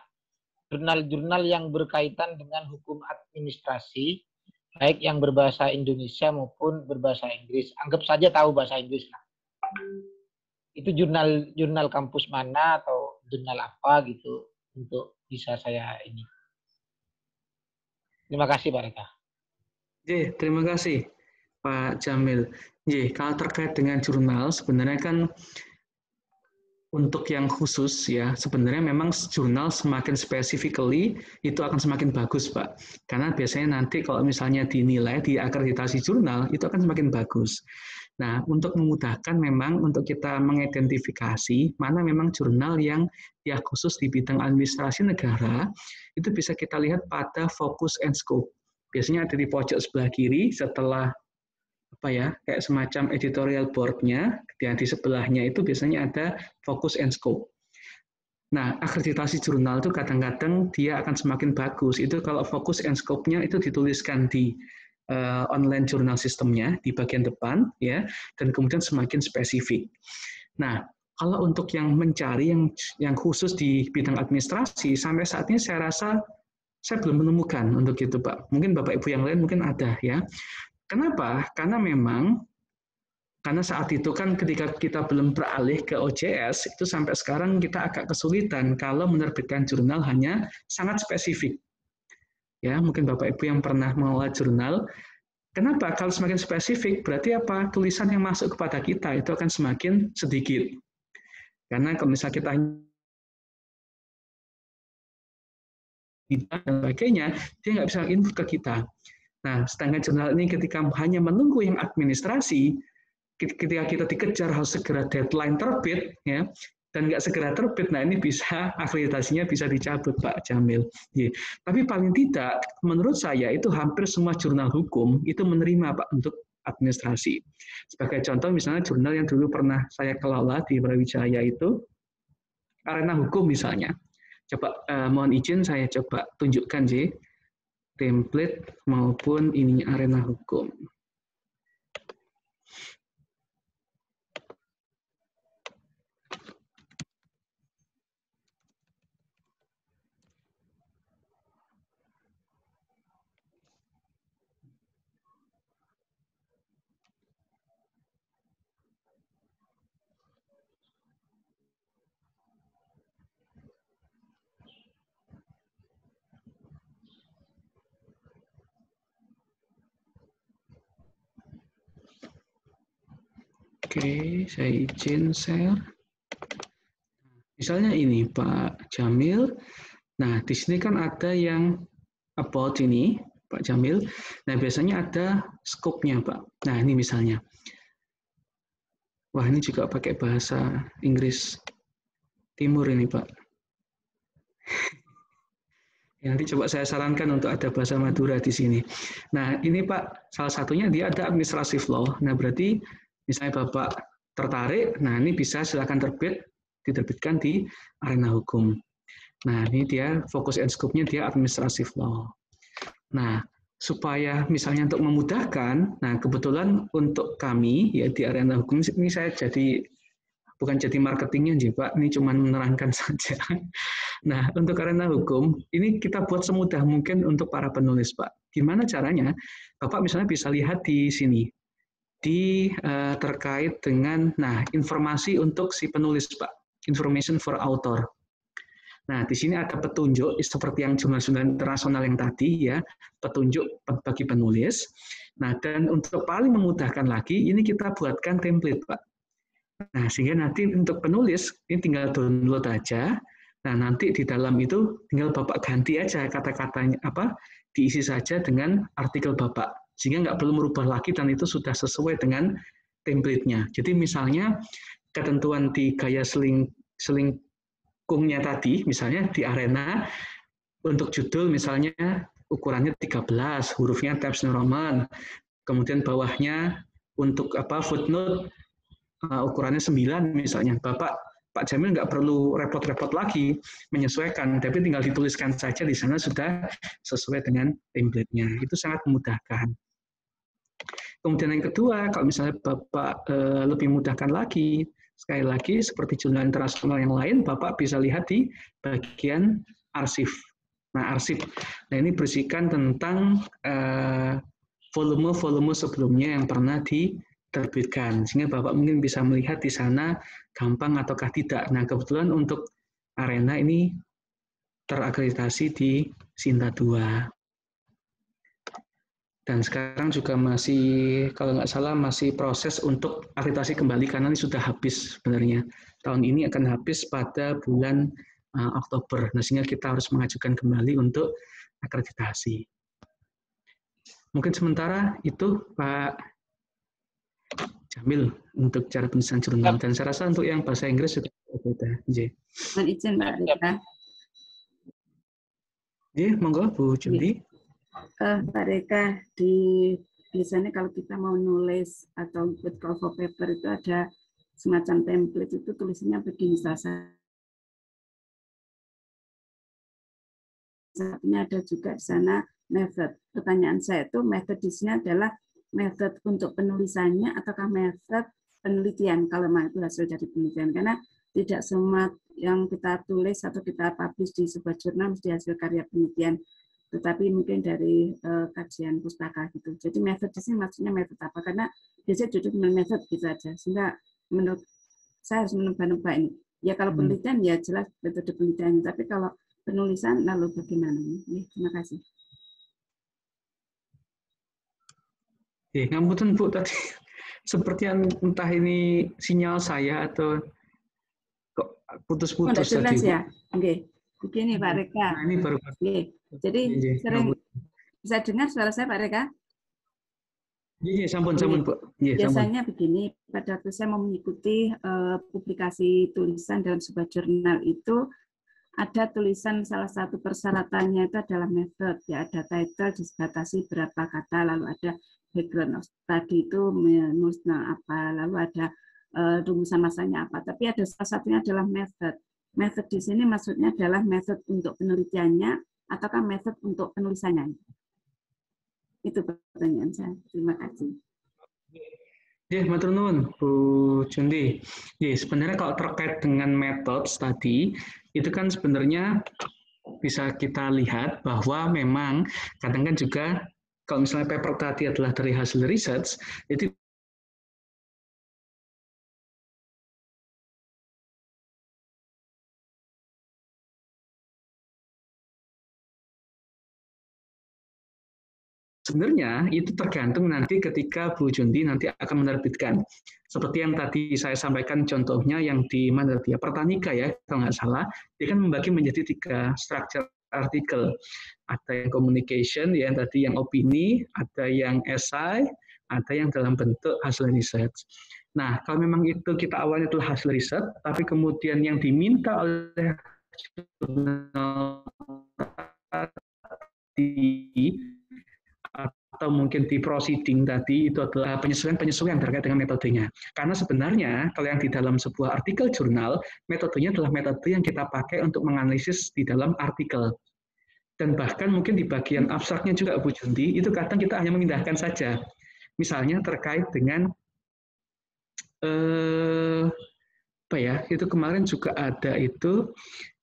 jurnal-jurnal yang berkaitan dengan hukum administrasi, baik yang berbahasa Indonesia maupun berbahasa Inggris. Anggap saja tahu bahasa Inggris lah. Itu jurnal kampus mana atau jurnal apa gitu untuk bisa saya ini. Terima kasih Pak Reka. Terima kasih Pak Jamil. Kalau terkait dengan jurnal, sebenarnya kan untuk yang khusus ya, sebenarnya memang jurnal semakin specifically itu akan semakin bagus Pak. Karena biasanya nanti kalau misalnya dinilai di akreditasi jurnal itu akan semakin bagus. Nah, untuk memudahkan memang untuk kita mengidentifikasi mana memang jurnal yang ya khusus di bidang administrasi negara, itu bisa kita lihat pada focus and scope. Biasanya ada di pojok sebelah kiri setelah kayak semacam editorial board-nya, dan di sebelahnya itu biasanya ada focus and scope. Nah, akreditasi jurnal itu kadang-kadang dia akan semakin bagus. Itu kalau focus and scope-nya itu dituliskan di online jurnal sistemnya di bagian depan, ya, dan kemudian semakin spesifik. Nah, kalau untuk yang mencari yang khusus di bidang administrasi, sampai saat ini saya rasa saya belum menemukan untuk itu, Pak. Mungkin Bapak Ibu yang lain mungkin ada, ya. Kenapa? Karena saat itu kan ketika kita belum beralih ke OJS, itu sampai sekarang kita agak kesulitan kalau menerbitkan jurnal hanya sangat spesifik. Ya, mungkin Bapak Ibu yang pernah mengelola jurnal, kenapa? Kalau semakin spesifik, berarti apa? Tulisan yang masuk kepada kita itu akan semakin sedikit. Karena kalau misalnya kita dan sebagainya, dia nggak bisa input ke kita. Nah, sedangkan jurnal ini ketika hanya menunggu yang administrasi, ketika kita dikejar harus segera deadline terbit, ya, dan nggak segera terbit, nah ini bisa akreditasinya bisa dicabut Pak Jamil. Tapi paling tidak, menurut saya itu hampir semua jurnal hukum itu menerima Pak untuk administrasi. Sebagai contoh misalnya jurnal yang dulu pernah saya kelola di Brawijaya itu, Arena Hukum misalnya. Coba mohon izin saya coba tunjukkan template maupun ini arena hukum. Oke, saya izin share. Misalnya ini Pak Jamil. Nah, di sini kan ada yang about ini, Pak Jamil. Nah, biasanya ada scope-nya, Pak. Nah, ini misalnya. Wah, ini juga pakai bahasa Inggris Timur ini, Pak. Ya, nanti coba saya sarankan untuk ada bahasa Madura di sini. Nah, ini Pak, salah satunya dia ada administrative law. Nah, berarti misalnya Bapak tertarik, nah ini bisa silakan diterbitkan di arena hukum. Nah, ini dia fokus and scope-nya dia administrative law. Nah, supaya misalnya untuk memudahkan, nah kebetulan untuk kami ya di arena hukum ini saya bukan jadi marketingnya Pak, ini cuma menerangkan saja. Nah, untuk arena hukum, ini kita buat semudah mungkin untuk para penulis, Pak. Gimana caranya? Bapak misalnya bisa lihat di sini, terkait dengan, nah, informasi untuk si penulis, Pak. Information for author. Nah, di sini ada petunjuk, seperti yang jurnal-jurnal internasional yang tadi, ya, petunjuk bagi penulis. Nah, dan untuk paling memudahkan lagi, ini kita buatkan template, Pak. Nah, sehingga nanti untuk penulis, ini tinggal download aja. Nah, nanti di dalam itu tinggal Bapak ganti aja kata-katanya, diisi saja dengan artikel Bapak. Sehingga nggak perlu merubah lagi dan itu sudah sesuai dengan template-nya. Jadi misalnya ketentuan di gaya selingkungnya tadi, misalnya di arena, untuk judul misalnya ukurannya 13, hurufnya Times New Roman, kemudian bawahnya untuk footnote ukurannya 9 misalnya. Pak Jamil nggak perlu repot-repot lagi menyesuaikan, tapi tinggal dituliskan saja di sana sudah sesuai dengan template-nya. Itu sangat memudahkan. Kemudian yang kedua, kalau misalnya Bapak lebih mudahkan lagi, sekali lagi seperti jurnal internasional yang lain, Bapak bisa lihat di bagian arsip. Nah, arsip. Nah, ini berisikan tentang volume-volume sebelumnya yang pernah diterbitkan. Sehingga Bapak mungkin bisa melihat di sana gampang ataukah tidak. Nah, kebetulan untuk arena ini terakreditasi di Sinta 2. Dan sekarang juga masih, kalau nggak salah, masih proses untuk akreditasi kembali, karena ini sudah habis sebenarnya. Tahun ini akan habis pada bulan Oktober. Nah, sehingga kita harus mengajukan kembali untuk akreditasi. Mungkin sementara itu, Pak Jamil, untuk cara penulisan jurnal. Dan saya rasa untuk yang bahasa Inggris juga berbeda. Mohon izin, Mbak Rika. Monggo, Bu Juli. Mbak Rika, di biasanya kalau kita mau nulis atau buat cover paper itu ada semacam template, itu tulisannya begini, satunya ada juga di sana method. Pertanyaan saya itu method di sini adalah method untuk penulisannya ataukah method penelitian kalau itu hasil dari penelitian, karena tidak semua yang kita tulis atau kita publish di sebuah jurnal mesti hasil karya penelitian, tetapi mungkin dari kajian pustaka gitu. Jadi method di sini maksudnya method apa? Karena biasanya duduk dengan method gitu aja. Sehingga menurut saya harus menebak-nebak ini. Ya kalau penelitian ya jelas metode penelitian, tapi kalau penulisan lalu bagaimana? Terima kasih. Ngapunten Bu, tadi seperti yang entah ini sinyal saya atau kok putus-putus tadi. Jelas ya? Oke. Begini Pak Rika. Nah, ini baru. Jadi sering bisa dengar suara saya Pak Rika? Iya, sampun Bu. Biasanya begini, pada waktu saya mau mengikuti publikasi tulisan dalam sebuah jurnal itu ada tulisan salah satu persyaratannya itu adalah method, ya ada title dibatasi berapa kata, lalu ada background tadi itu menulis apa, lalu ada rumusan masanya apa. Tapi ada salah satunya adalah method. Method di sini maksudnya adalah method untuk penelitiannya ataukah method untuk penulisannya? Itu pertanyaan saya. Terima kasih. Ya, matur nuwun Bu Jundi. Ya, sebenarnya kalau terkait dengan metode tadi, itu kan sebenarnya bisa kita lihat bahwa memang kadang kan juga kalau misalnya paper tadi adalah dari hasil research, itu sebenarnya itu tergantung nanti ketika Bu Jundi nanti akan menerbitkan. Seperti yang tadi saya sampaikan contohnya yang di mana dia Pertanika ya, kalau nggak salah, dia kan membagi menjadi 3 structure artikel. Ada yang communication, ya, yang tadi yang opini, ada yang essay, ada yang dalam bentuk hasil riset. Nah, kalau memang itu kita awalnya itu hasil riset, tapi kemudian yang diminta oleh jurnal atau mungkin di proceeding tadi itu adalah penyesuaian terkait dengan metodenya. Karena sebenarnya kalau yang di dalam sebuah artikel jurnal, metodenya adalah metode yang kita pakai untuk menganalisis di dalam artikel. Dan bahkan mungkin di bagian abstraknya juga Bu Junti, itu kadang kita hanya memindahkan saja. Misalnya terkait dengan apa ya, itu kemarin juga ada itu.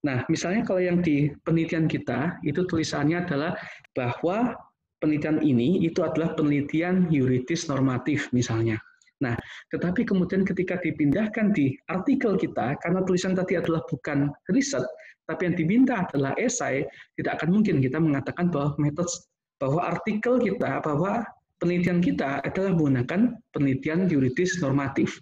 Nah, misalnya kalau yang di penelitian kita, itu tulisannya adalah bahwa penelitian ini itu adalah penelitian yuridis normatif misalnya. Nah, tetapi kemudian ketika dipindahkan di artikel kita, karena tulisan tadi adalah bukan riset, tapi yang diminta adalah esai, tidak akan mungkin kita mengatakan bahwa metode, bahwa artikel kita, bahwa penelitian kita adalah menggunakan penelitian yuridis normatif.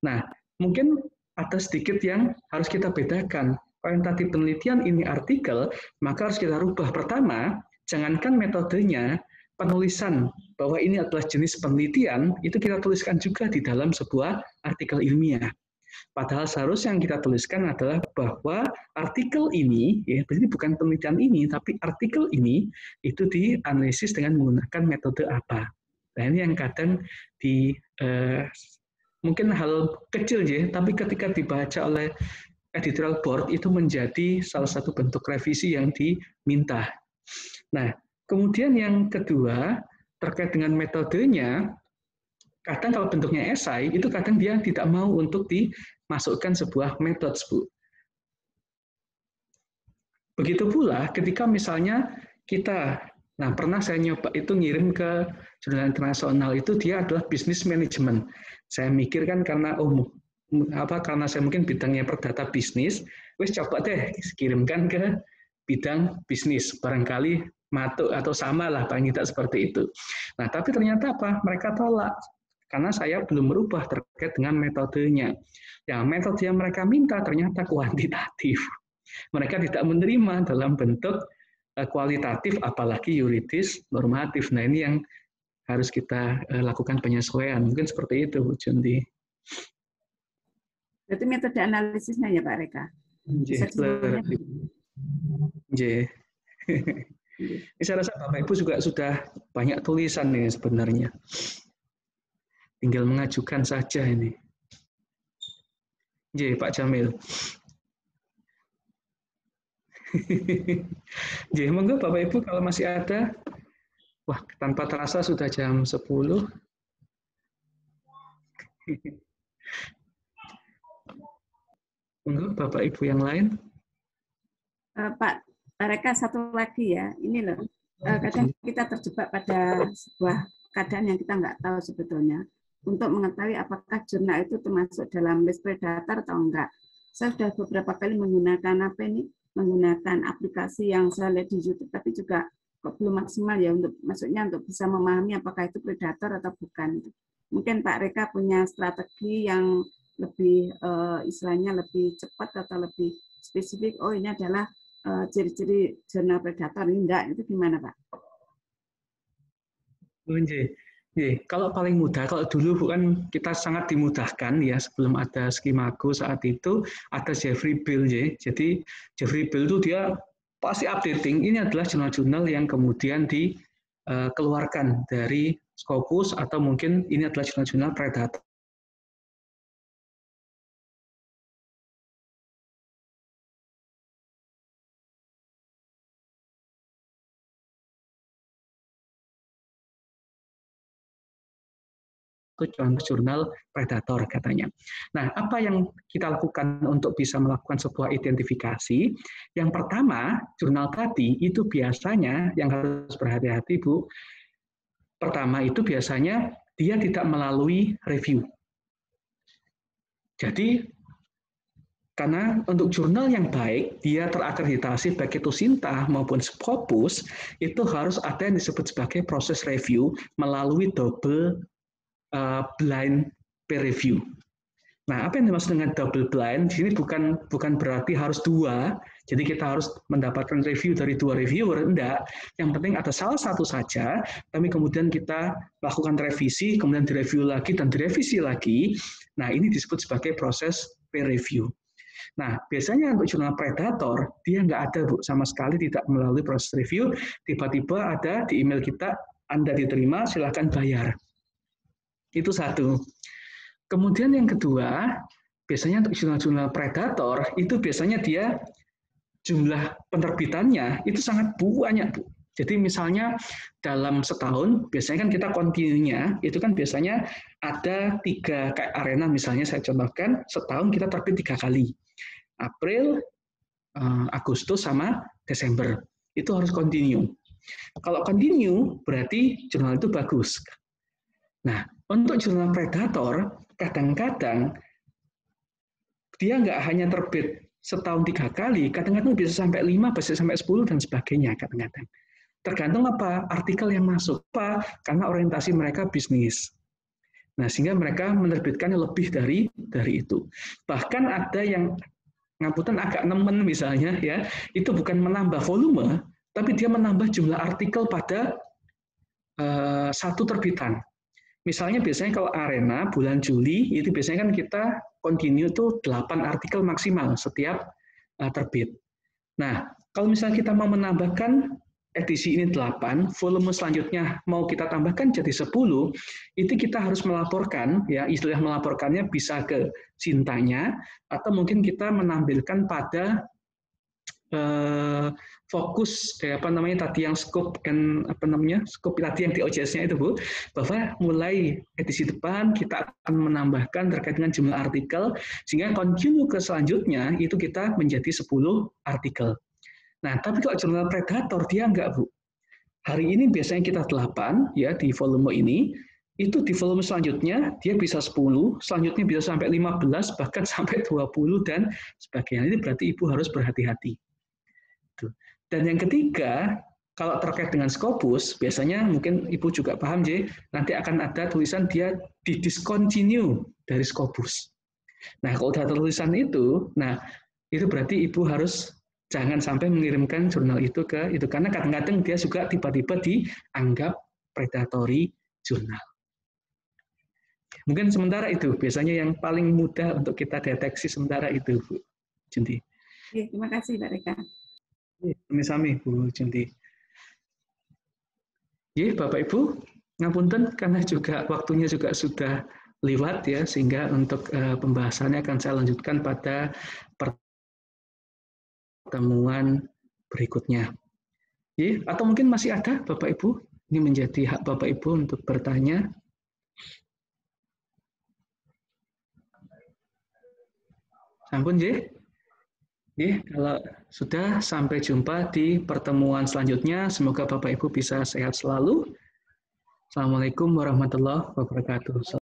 Nah, mungkin ada sedikit yang harus kita bedakan. Kalau yang tadi penelitian ini artikel, maka harus kita rubah. Pertama, jangankan metodenya, penulisan bahwa ini adalah jenis penelitian, itu kita tuliskan juga di dalam sebuah artikel ilmiah. Padahal seharusnya yang kita tuliskan adalah bahwa artikel ini, ya, berarti bukan penelitian ini, tapi artikel ini itu dianalisis dengan menggunakan metode apa. Nah, ini yang kadang di mungkin hal kecil ya, tapi ketika dibaca oleh editorial board itu menjadi salah satu bentuk revisi yang diminta. Nah, kemudian yang kedua terkait dengan metodenya, kadang kalau bentuknya esai itu kadang dia tidak mau untuk dimasukkan sebuah metode, Bu. Begitu pula ketika misalnya kita, nah pernah saya nyoba itu ngirim ke jurnal internasional itu dia adalah business management. Saya mikir kan karena karena saya mungkin bidangnya perdata bisnis, wes coba deh kirimkan ke bidang bisnis, barangkali matuk atau sama lah paling tidak seperti itu. Nah tapi ternyata apa? Mereka tolak karena saya belum merubah terkait dengan metodenya. Yang metode yang mereka minta ternyata kuantitatif. Mereka tidak menerima dalam bentuk kualitatif, apalagi yuridis normatif. Nah ini yang harus kita lakukan penyesuaian. Mungkin seperti itu, Bu Jundi. Berarti metode analisisnya ya Pak Reka? Ini saya rasa Bapak Ibu juga sudah banyak tulisan ini sebenarnya. Tinggal mengajukan saja ini. Pak Jamil. Jadi monggo Bapak Ibu kalau masih ada. Wah, tanpa terasa sudah jam 10. Monggo Bapak Ibu yang lain. Pak Reka, satu lagi ya. Ini loh, kadang kita terjebak pada sebuah keadaan yang kita nggak tahu sebetulnya. Untuk mengetahui apakah jurnal itu termasuk dalam list predator atau enggak. Saya sudah beberapa kali menggunakan menggunakan aplikasi yang saya lihat di YouTube, tapi juga kok belum maksimal ya maksudnya untuk bisa memahami apakah itu predator atau bukan. Mungkin Pak Reka punya strategi yang lebih istilahnya lebih cepat atau lebih spesifik. Oh ini adalah ciri-ciri jurnal predator, ini enggak, itu gimana Pak? Kalau paling mudah, kalau dulu kan kita sangat dimudahkan ya sebelum ada Skimago saat itu ada Jeffrey Bill ya. Jadi Jeffrey Bill itu dia pasti updating. Ini adalah jurnal-jurnal yang kemudian dikeluarkan dari Scopus atau mungkin ini adalah jurnal-jurnal predator. itu contoh jurnal predator katanya. Nah, apa yang kita lakukan untuk bisa melakukan sebuah identifikasi? Yang pertama, jurnal tadi itu biasanya yang harus berhati-hati, Bu. Pertama itu biasanya dia tidak melalui review. Jadi, karena untuk jurnal yang baik, dia terakreditasi baik itu SINTA maupun Scopus, itu harus ada yang disebut sebagai proses review melalui double blind peer review. Nah, apa yang dimaksud dengan double blind? Di sini bukan berarti harus dua, jadi kita harus mendapatkan review dari dua reviewer, enggak. Yang penting ada salah satu saja, tapi kemudian kita lakukan revisi, kemudian direview lagi dan direvisi lagi. Nah, ini disebut sebagai proses peer review. Nah, biasanya untuk jurnal predator, dia nggak ada, Bu, sama sekali tidak melalui proses review, tiba-tiba ada di email kita, Anda diterima, silakan bayar. Itu satu. Kemudian yang kedua, biasanya untuk jurnal-jurnal predator, itu biasanya dia jumlah penerbitannya itu sangat banyak, Bu. Jadi misalnya dalam setahun, biasanya kan kita kontinunya, itu kan biasanya ada 3, kayak Arena misalnya saya contohkan, setahun kita terbit 3 kali. April, Agustus, sama Desember. Itu harus continue. Kalau continue, berarti jurnal itu bagus. Nah, untuk jurnal predator, kadang-kadang dia nggak hanya terbit setahun 3 kali, kadang-kadang bisa sampai 5, bisa sampai 10, dan sebagainya kadang-kadang. Tergantung apa artikel yang masuk. Apa? Karena orientasi mereka bisnis. Nah, sehingga mereka menerbitkan lebih dari itu. Bahkan ada yang ngapunten agak nemen misalnya, ya, itu bukan menambah volume, tapi dia menambah jumlah artikel pada satu terbitan. Misalnya biasanya kalau Arena bulan Juli itu biasanya kan kita continue tuh 8 artikel maksimal setiap terbit. Nah, kalau misalnya kita mau menambahkan edisi ini 8, volume selanjutnya mau kita tambahkan jadi 10, itu kita harus melaporkan, ya, istilah melaporkannya bisa ke SINTA-nya, atau mungkin kita menampilkan pada fokus apa namanya tadi yang scope tadi yang di OJS-nya itu, Bu, bahwa mulai edisi depan kita akan menambahkan terkait dengan jumlah artikel sehingga continue ke selanjutnya itu kita menjadi 10 artikel. Nah, tapi kalau jurnal predator dia enggak, Bu. Hari ini biasanya kita 8 ya di volume ini, itu di volume selanjutnya dia bisa 10, selanjutnya bisa sampai 15, bahkan sampai 20 dan sebagainya. Ini berarti Ibu harus berhati-hati. Dan yang ketiga, kalau terkait dengan Scopus, biasanya mungkin Ibu juga paham, J, nanti akan ada tulisan dia di-discontinue dari Scopus. Nah, kalau ada tulisan itu, nah itu berarti Ibu harus jangan sampai mengirimkan jurnal itu ke itu, karena kadang-kadang dia juga tiba-tiba dianggap predatory jurnal. Mungkin sementara itu, biasanya yang paling mudah untuk kita deteksi sementara itu, Bu Junti. Terima kasih, Pak Reka. Sami-sami, Bu Junti. Bapak Ibu, ngapunten karena juga waktunya juga sudah lewat ya, sehingga untuk pembahasannya akan saya lanjutkan pada pertemuan berikutnya. Atau mungkin masih ada Bapak Ibu, ini menjadi hak Bapak Ibu untuk bertanya. Sampun, kalau sudah, sampai jumpa di pertemuan selanjutnya. Semoga Bapak Ibu bisa sehat selalu. Assalamualaikum warahmatullahi wabarakatuh.